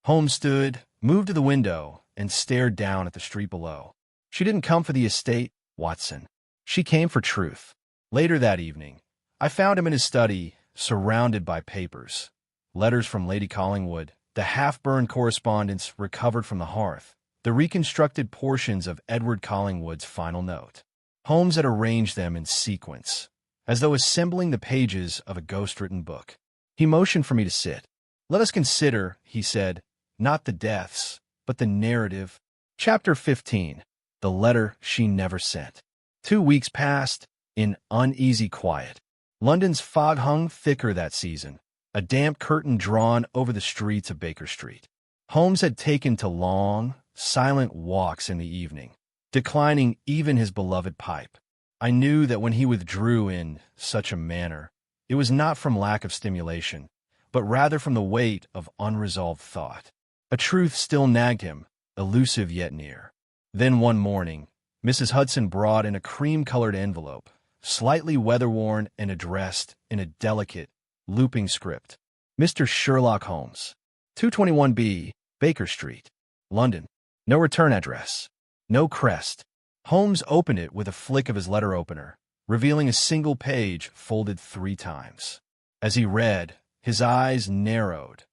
C: Holmes stood, moved to the window, and stared down at the street below. "She didn't come for the estate, Watson. She came for truth." Later that evening, I found him in his study, surrounded by papers, letters from Lady Collingwood, the half-burned correspondence recovered from the hearth, the reconstructed portions of Edward Collingwood's final note. Holmes had arranged them in sequence, as though assembling the pages of a ghost-written book. He motioned for me to sit. "Let us consider," he said, "not the deaths, but the narrative." Chapter 15. The Letter She Never Sent. 2 weeks passed in uneasy quiet. London's fog hung thicker that season, a damp curtain drawn over the streets of Baker Street. Holmes had taken to long, silent walks in the evening, declining even his beloved pipe. I knew that when he withdrew in such a manner, it was not from lack of stimulation, but rather from the weight of unresolved thought. A truth still nagged him, elusive yet near. Then one morning, Mrs. Hudson brought in a cream-colored envelope, slightly weather-worn and addressed in a delicate, looping script. "Mr. Sherlock Holmes, 221B, Baker Street, London. No return address. No crest." Holmes opened it with a flick of his letter opener, revealing a single page folded 3 times. As he read, his eyes narrowed,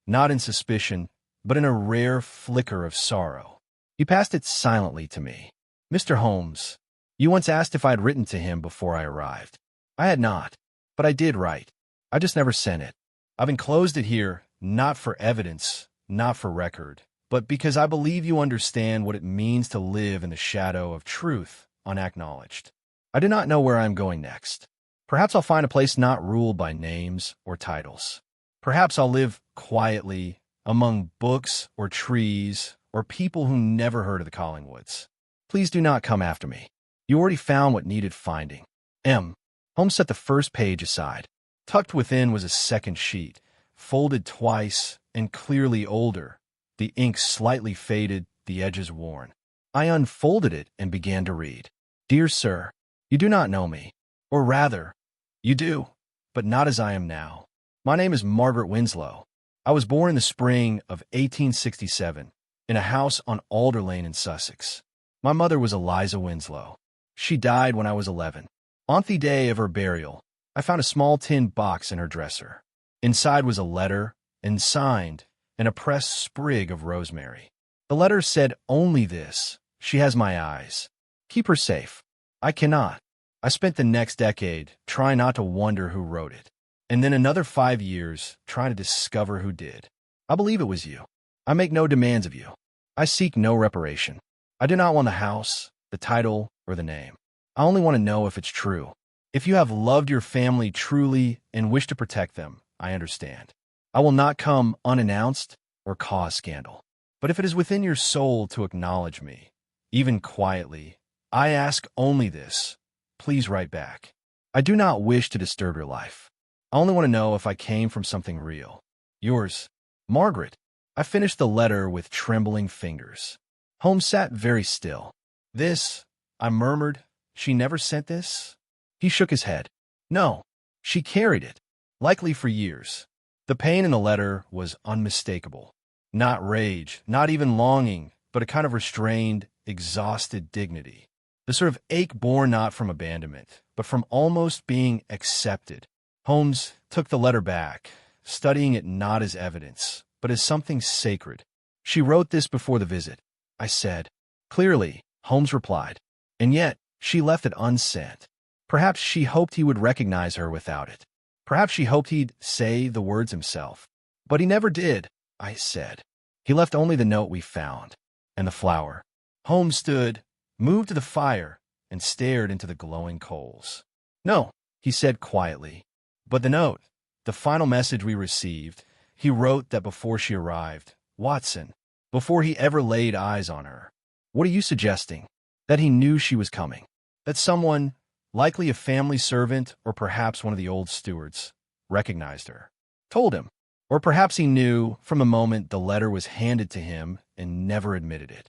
C: not in suspicion, but in a rare flicker of sorrow. He passed it silently to me. "Mr. Holmes, you once asked if I had written to him before I arrived. I had not, but I did write. I just never sent it. I've enclosed it here, not for evidence, not for record, but because I believe you understand what it means to live in the shadow of truth unacknowledged. I do not know where I am going next. Perhaps I'll find a place not ruled by names or titles. Perhaps I'll live quietly among books or trees or people who never heard of the Collingwoods. Please do not come after me. You already found what needed finding. M." Holmes set the first page aside. Tucked within was a second sheet, folded twice and clearly older, the ink slightly faded, the edges worn. I unfolded it and began to read. "Dear Sir, you do not know me. Or rather, you do, but not as I am now. My name is Margaret Winslow. I was born in the spring of 1867 in a house on Alder Lane in Sussex. My mother was Eliza Winslow. She died when I was 11. On the day of her burial, I found a small tin box in her dresser. Inside was a letter, and signed, and a pressed sprig of rosemary. The letter said only this: 'She has my eyes. Keep her safe.' I cannot. I spent the next decade trying not to wonder who wrote it, and then another 5 years trying to discover who did. I believe it was you. I make no demands of you. I seek no reparation. I do not want the house, the title, or the name. I only want to know if it's true. If you have loved your family truly and wish to protect them, I understand. I will not come unannounced or cause scandal. But if it is within your soul to acknowledge me, even quietly, I ask only this: please write back. I do not wish to disturb your life. I only want to know if I came from something real. Yours, Margaret. I finished the letter with trembling fingers. Holmes sat very still. This, I murmured, she never sent this? He shook his head. No, she carried it, likely for years. The pain in the letter was unmistakable. Not rage, not even longing, but a kind of restrained, exhausted dignity. The sort of ache born not from abandonment, but from almost being accepted. Holmes took the letter back, studying it not as evidence, but as something sacred. She wrote this before the visit, I said. Clearly, Holmes replied. And yet, she left it unsent. Perhaps she hoped he would recognize her without it. Perhaps she hoped he'd say the words himself. But he never did, I said. He left only the note we found, and the flower. Holmes stood, moved to the fire, and stared into the glowing coals. No, he said quietly. But the note, the final message we received, he wrote that before she arrived, Watson, before he ever laid eyes on her. What are you suggesting? That he knew she was coming. That someone, likely a family servant or perhaps one of the old stewards, recognized her. Told him. Or perhaps he knew from the moment the letter was handed to him and never admitted it.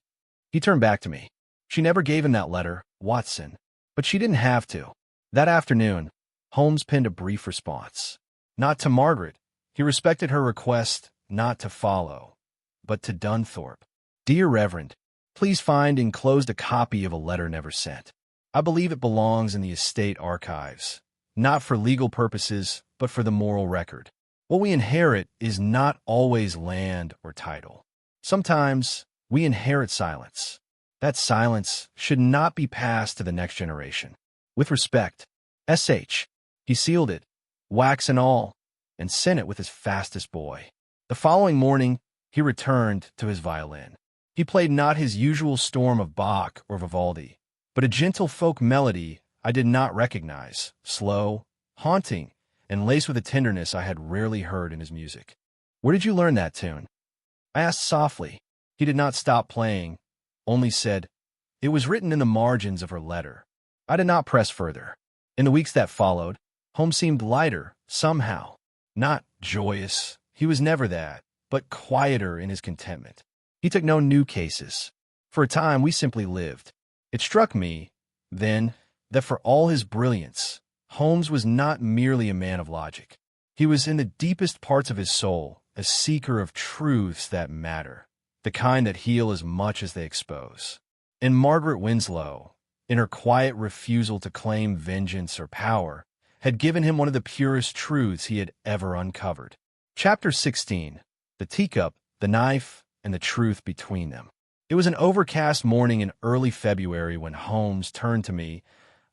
C: He turned back to me. She never gave him that letter, Watson, but she didn't have to. That afternoon, Holmes penned a brief response. Not to Margaret. He respected her request not to follow, but to Dunthorpe. Dear Reverend, please find enclosed a copy of a letter never sent. I believe it belongs in the estate archives, not for legal purposes, but for the moral record. What we inherit is not always land or title. Sometimes we inherit silence. That silence should not be passed to the next generation. With respect, S.H. He sealed it, wax and all, and sent it with his fastest boy. The following morning, he returned to his violin. He played not his usual storm of Bach or Vivaldi, but a gentle folk melody I did not recognize, slow, haunting, and laced with a tenderness I had rarely heard in his music. Where did you learn that tune? I asked softly. He did not stop playing, only said, it was written in the margins of her letter. I did not press further. In the weeks that followed, Holmes seemed lighter, somehow. Not joyous, he was never that, but quieter in his contentment. He took no new cases. For a time, we simply lived. It struck me, then, that for all his brilliance, Holmes was not merely a man of logic. He was in the deepest parts of his soul, a seeker of truths that matter, the kind that heal as much as they expose. In Margaret Winslow, in her quiet refusal to claim vengeance or power, had given him one of the purest truths he had ever uncovered. Chapter 16. The Teacup, the Knife, and the Truth Between Them. It was an overcast morning in early February when Holmes turned to me,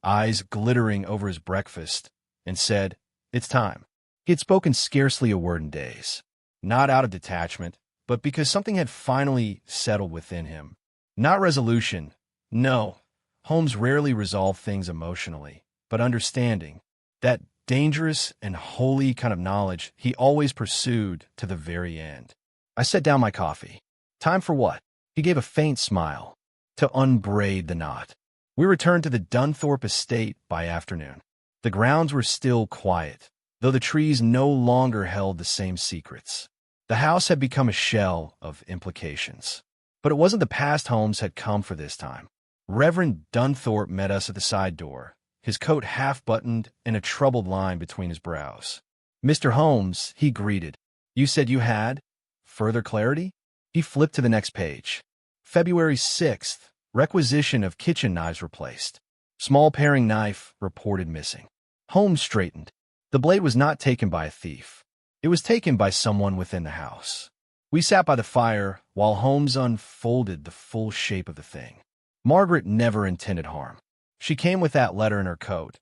C: eyes glittering over his breakfast, and said, It's time. He had spoken scarcely a word in days, not out of detachment, but because something had finally settled within him. Not resolution. No, Holmes rarely resolved things emotionally, but understanding. That dangerous and holy kind of knowledge he always pursued to the very end. I set down my coffee. Time for what? He gave a faint smile. To unbraid the knot. We returned to the Dunthorpe estate by afternoon. The grounds were still quiet, though the trees no longer held the same secrets. The house had become a shell of implications. But it wasn't the past Holmes had come for this time. Reverend Dunthorpe met us at the side door, his coat half-buttoned and a troubled line between his brows. Mr. Holmes, he greeted. You said you had? Further clarity? He flipped to the next page. February 6th, requisition of kitchen knives replaced. Small paring knife reported missing. Holmes straightened. The blade was not taken by a thief. It was taken by someone within the house. We sat by the fire while Holmes unfolded the full shape of the thing. Margaret never intended harm. She came with that letter in her coat,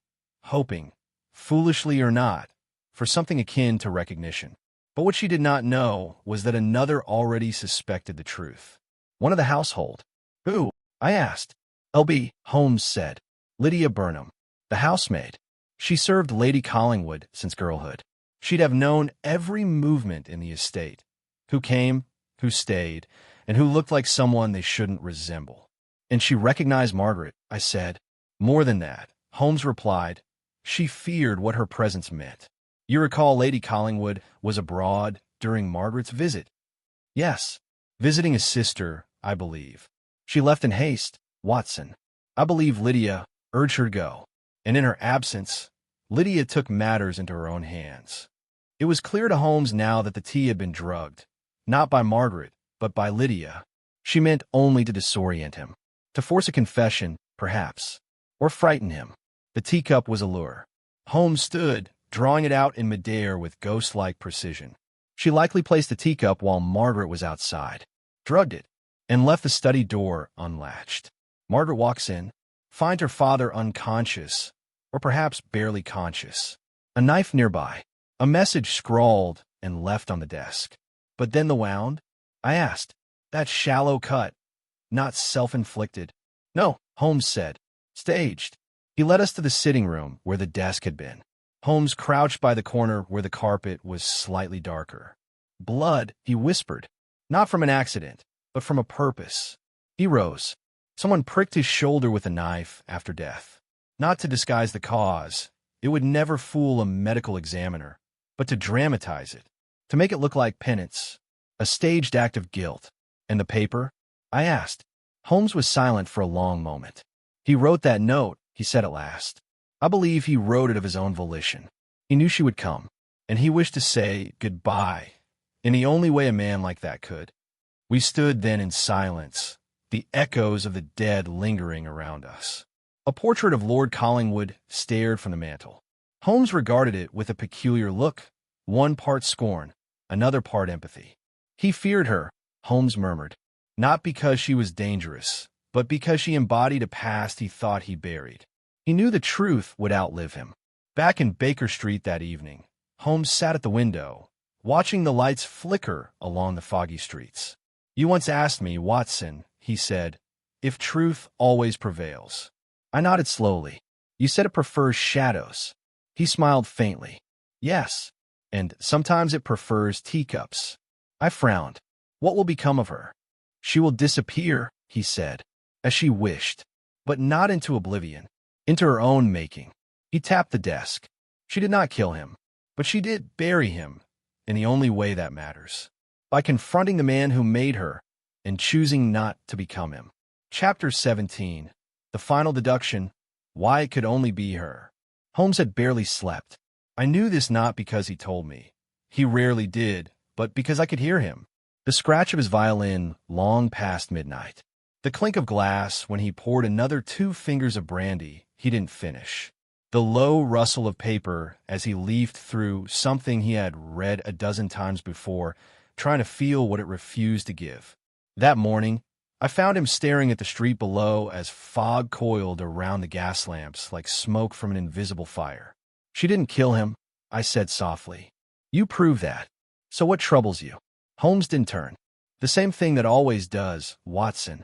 C: hoping, foolishly or not, for something akin to recognition. But what she did not know was that another already suspected the truth. One of the household. Who? I asked. L.B., Holmes said. Lydia Burnham, the housemaid. She served Lady Collingwood since girlhood. She'd have known every movement in the estate. Who came, who stayed, and who looked like someone they shouldn't resemble. And she recognized Margaret, I said. More than that, Holmes replied. She feared what her presence meant. You recall Lady Collingwood was abroad during Margaret's visit? Yes, visiting a sister, I believe. She left in haste, Watson. I believe Lydia urged her to go, and in her absence, Lydia took matters into her own hands. It was clear to Holmes now that the tea had been drugged, not by Margaret, but by Lydia. She meant only to disorient him, to force a confession, perhaps, or frighten him. The teacup was a lure. Holmes stood, drawing it out in midair with ghost-like precision. She likely placed the teacup while Margaret was outside, drugged it, and left the study door unlatched. Margaret walks in, finds her father unconscious, or perhaps barely conscious. A knife nearby, a message scrawled and left on the desk. But then the wound? I asked. That shallow cut, not self-inflicted. No, Holmes said. Staged. He led us to the sitting room where the desk had been. Holmes crouched by the corner where the carpet was slightly darker. Blood, he whispered. Not from an accident, but from a purpose. He rose. Someone pricked his shoulder with a knife after death. Not to disguise the cause. It would never fool a medical examiner, but to dramatize it, to make it look like penance, a staged act of guilt. And the paper? I asked. Holmes was silent for a long moment. He wrote that note, he said at last. I believe he wrote it of his own volition. He knew she would come, and he wished to say goodbye in the only way a man like that could. We stood then in silence, the echoes of the dead lingering around us. A portrait of Lord Collingwood stared from the mantel. Holmes regarded it with a peculiar look, one part scorn, another part empathy. He feared her, Holmes murmured, not because she was dangerous, but because she embodied a past he thought he buried. He knew the truth would outlive him. Back in Baker Street that evening, Holmes sat at the window, watching the lights flicker along the foggy streets. You once asked me, Watson, he said, if truth always prevails. I nodded slowly. You said it prefers shadows. He smiled faintly. Yes, and sometimes it prefers teacups. I frowned. What will become of her? She will disappear, he said, as she wished, but not into oblivion, into her own making. He tapped the desk. She did not kill him, but she did bury him in the only way that matters, by confronting the man who made her and choosing not to become him. Chapter 17. The final deduction, why it could only be her. Holmes had barely slept. I knew this not because he told me. He rarely did, but because I could hear him. The scratch of his violin long past midnight. The clink of glass when he poured another 2 fingers of brandy he didn't finish. The low rustle of paper as he leafed through something he had read a dozen times before, trying to feel what it refused to give. That morning, I found him staring at the street below as fog coiled around the gas lamps like smoke from an invisible fire. She didn't kill him, I said softly. You prove that. So what troubles you? Holmes didn't turn. The same thing that always does, Watson.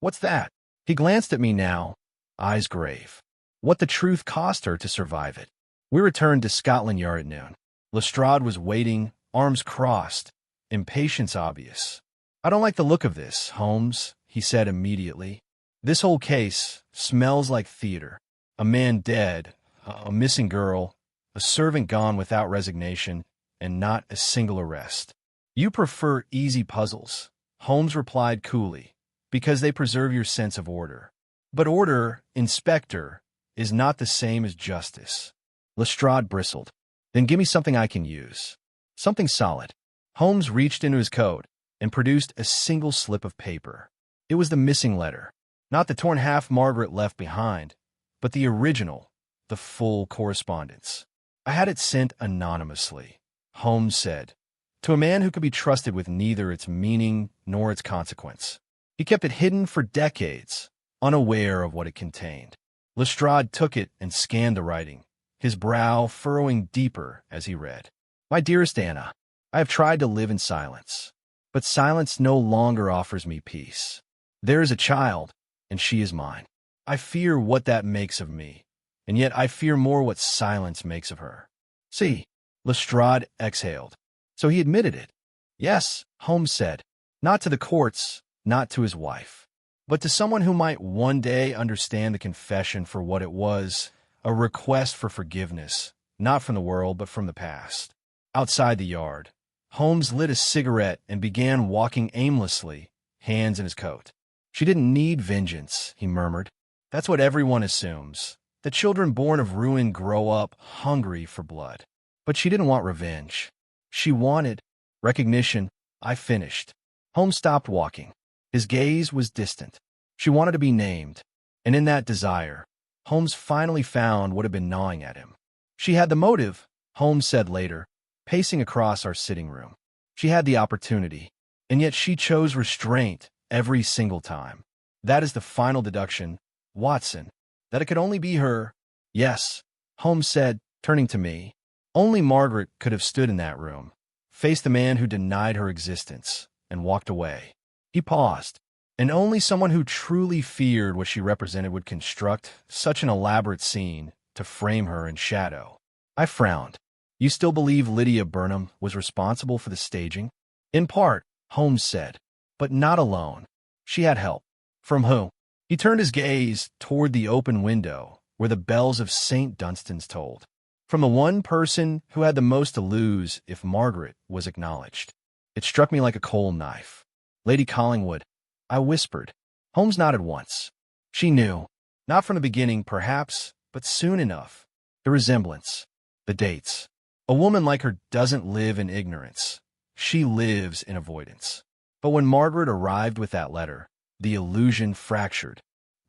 C: What's that? He glanced at me now, eyes grave. What the truth cost her to survive it. We returned to Scotland Yard at noon. Lestrade was waiting, arms crossed, impatience obvious. I don't like the look of this, Holmes, he said immediately. This whole case smells like theater. A man dead, a missing girl, a servant gone without resignation, and not a single arrest. You prefer easy puzzles, Holmes replied coolly, because they preserve your sense of order. But order, Inspector, is not the same as justice. Lestrade bristled. Then give me something I can use. Something solid. Holmes reached into his coat and produced a single slip of paper. It was the missing letter. Not the torn half Margaret left behind, but the original, the full correspondence. I had it sent anonymously, Holmes said, to a man who could be trusted with neither its meaning nor its consequence. He kept it hidden for decades, unaware of what it contained. Lestrade took it and scanned the writing, his brow furrowing deeper as he read. My dearest Anna, I have tried to live in silence, but silence no longer offers me peace. There is a child, and she is mine. I fear what that makes of me, and yet I fear more what silence makes of her. See, Lestrade exhaled. So he admitted it. Yes, Holmes said, not to the courts, not to his wife, but to someone who might one day understand the confession for what it was, a request for forgiveness, not from the world, but from the past. Outside the yard, Holmes lit a cigarette and began walking aimlessly, hands in his coat. She didn't need vengeance, he murmured. That's what everyone assumes. The children born of ruin grow up hungry for blood. But she didn't want revenge. She wanted recognition. I finished. Holmes stopped walking. His gaze was distant. She wanted to be named, and in that desire, Holmes finally found what had been gnawing at him. She had the motive, Holmes said later, pacing across our sitting room. She had the opportunity, and yet she chose restraint every single time. That is the final deduction, Watson, that it could only be her. Yes, Holmes said, turning to me. Only Margaret could have stood in that room, faced the man who denied her existence, and walked away. He paused, and only someone who truly feared what she represented would construct such an elaborate scene to frame her in shadow. I frowned. You still believe Lydia Burnham was responsible for the staging? In part, Holmes said, but not alone. She had help. From who? He turned his gaze toward the open window where the bells of St. Dunstan's tolled. From the one person who had the most to lose if Margaret was acknowledged. It struck me like a cold knife. Lady Collingwood, I whispered. Holmes nodded once. She knew. Not from the beginning, perhaps, but soon enough. The resemblance. The dates. A woman like her doesn't live in ignorance. She lives in avoidance. But when Margaret arrived with that letter, the illusion fractured.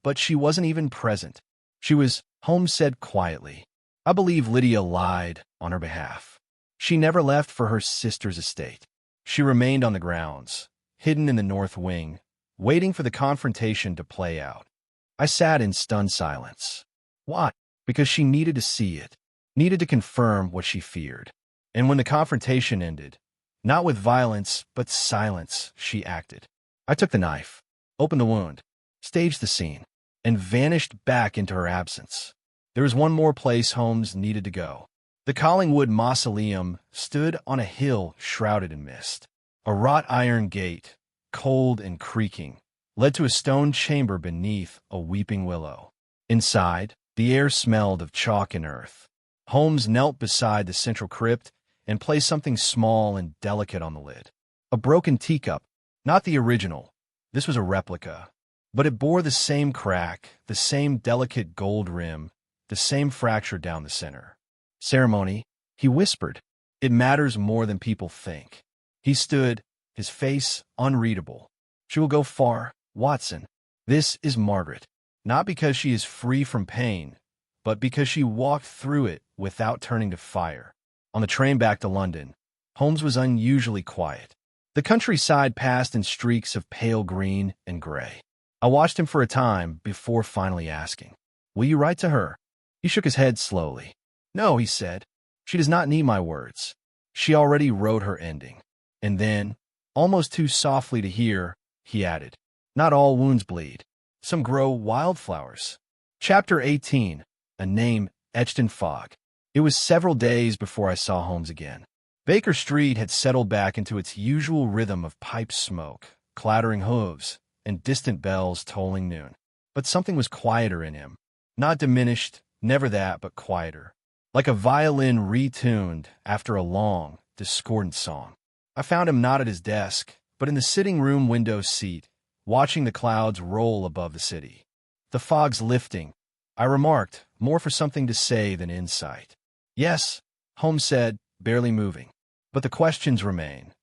C: But she wasn't even present. She was, Holmes said quietly. I believe Lydia lied on her behalf. She never left for her sister's estate. She remained on the grounds, hidden in the north wing, waiting for the confrontation to play out. I sat in stunned silence. Why? Because she needed to see it, needed to confirm what she feared. And when the confrontation ended, not with violence, but silence, she acted. I took the knife, opened the wound, staged the scene, and vanished back into her absence. There was one more place Holmes needed to go. The Collingwood mausoleum stood on a hill shrouded in mist. A wrought iron gate, cold and creaking, led to a stone chamber beneath a weeping willow. Inside, the air smelled of chalk and earth. Holmes knelt beside the central crypt and placed something small and delicate on the lid. A broken teacup, not the original. This was a replica, but it bore the same crack, the same delicate gold rim, the same fracture down the center. Ceremony, he whispered. It matters more than people think. He stood, his face unreadable. She will go far, Watson. This is Margaret, not because she is free from pain, but because she walked through it without turning to fire. On the train back to London, Holmes was unusually quiet. The countryside passed in streaks of pale green and gray. I watched him for a time before finally asking, "Will you write to her?" He shook his head slowly. "No," he said. "She does not need my words. She already wrote her ending." And then, almost too softly to hear, he added, "Not all wounds bleed. Some grow wildflowers." Chapter 18. A name etched in fog. It was several days before I saw Holmes again. Baker Street had settled back into its usual rhythm of pipe smoke, clattering hooves, and distant bells tolling noon. But something was quieter in him. Not diminished, never that, but quieter. Like a violin retuned after a long, discordant song. I found him not at his desk, but in the sitting room window seat, watching the clouds roll above the city. The fog's lifting, I remarked, more for something to say than insight. "Yes," Holmes said, barely moving. "But the questions remain."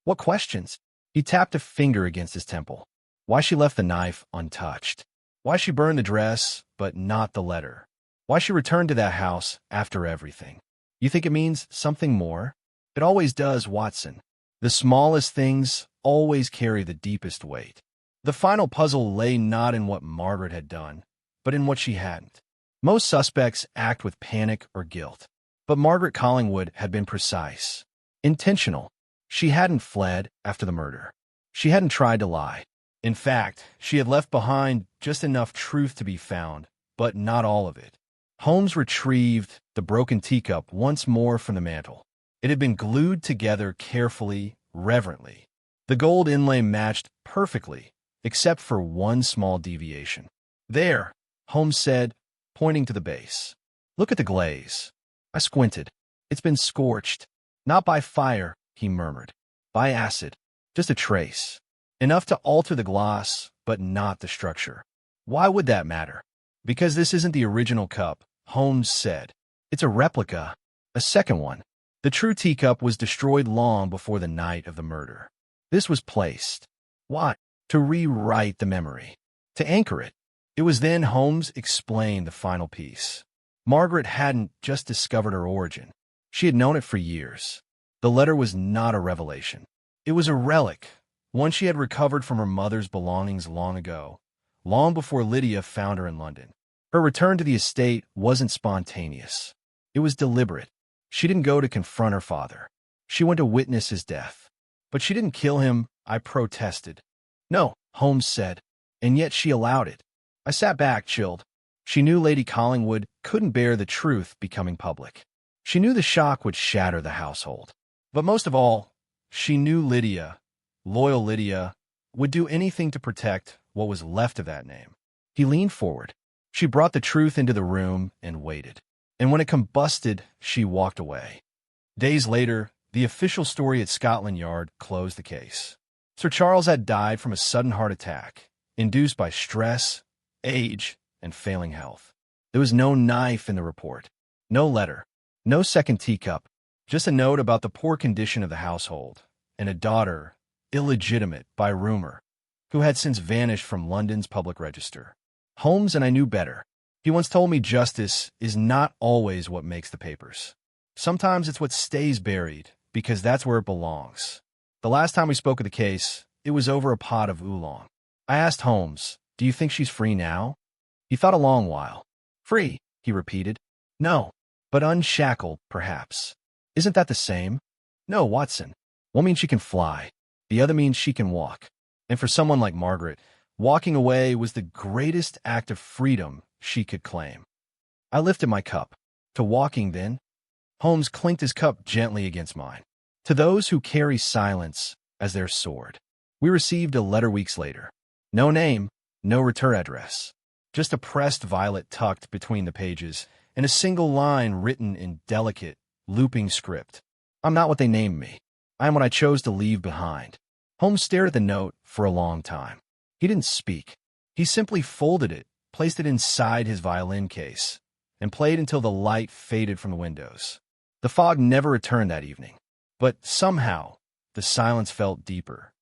C: "What questions?" He tapped a finger against his temple. Why she left the knife untouched. Why she burned the dress, but not the letter. Why she returned to that house after everything. You think it means something more? It always does, Watson. The smallest things always carry the deepest weight. The final puzzle lay not in what Margaret had done, but in what she hadn't. Most suspects act with panic or guilt. But Margaret Collingwood had been precise. Intentional. She hadn't fled after the murder. She hadn't tried to lie. In fact, she had left behind just enough truth to be found, but not all of it. Holmes retrieved the broken teacup once more from the mantel. It had been glued together carefully, reverently. The gold inlay matched perfectly, except for one small deviation. "There," Holmes said, pointing to the base. "Look at the glaze." I squinted. It's been scorched. Not by fire, he murmured. By acid. Just a trace. Enough to alter the gloss, but not the structure. Why would that matter? Because this isn't the original cup, Holmes said. It's a replica. A second one. The true teacup was destroyed long before the night of the murder. This was placed. Why? To rewrite the memory. To anchor it. It was then Holmes explained the final piece. Margaret hadn't just discovered her origin. She had known it for years. The letter was not a revelation. It was a relic, one she had recovered from her mother's belongings long ago, long before Lydia found her in London. Her return to the estate wasn't spontaneous. It was deliberate. She didn't go to confront her father. She went to witness his death. But she didn't kill him, I protested. No, Holmes said, and yet she allowed it. I sat back, chilled. She knew Lady Collingwood couldn't bear the truth becoming public. She knew the shock would shatter the household. But most of all, she knew Lydia, loyal Lydia, would do anything to protect what was left of that name. He leaned forward. She brought the truth into the room and waited. And when it combusted, she walked away. Days later, the official story at Scotland Yard closed the case. Sir Charles had died from a sudden heart attack, induced by stress, age, and failing health. There was no knife in the report, no letter, no second teacup, just a note about the poor condition of the household, and a daughter, illegitimate by rumor, who had since vanished from London's public register. Holmes and I knew better. He once told me justice is not always what makes the papers. Sometimes it's what stays buried, because that's where it belongs. The last time we spoke of the case, it was over a pot of oolong. I asked Holmes, "Do you think she's free now?" He thought a long while. "Free," he repeated. "No, but unshackled, perhaps. Isn't that the same?" "No, Watson. One means she can fly. The other means she can walk. And for someone like Margaret, walking away was the greatest act of freedom she could claim." I lifted my cup. "To walking, then?" Holmes clinked his cup gently against mine. "To those who carry silence as their sword." We received a letter weeks later. No name, no return address. Just a pressed violet tucked between the pages, and a single line written in delicate, looping script. "I'm not what they named me. I am what I chose to leave behind." Holmes stared at the note for a long time. He didn't speak. He simply folded it, placed it inside his violin case, and played until the light faded from the windows. The fog never returned that evening. But somehow, the silence felt deeper,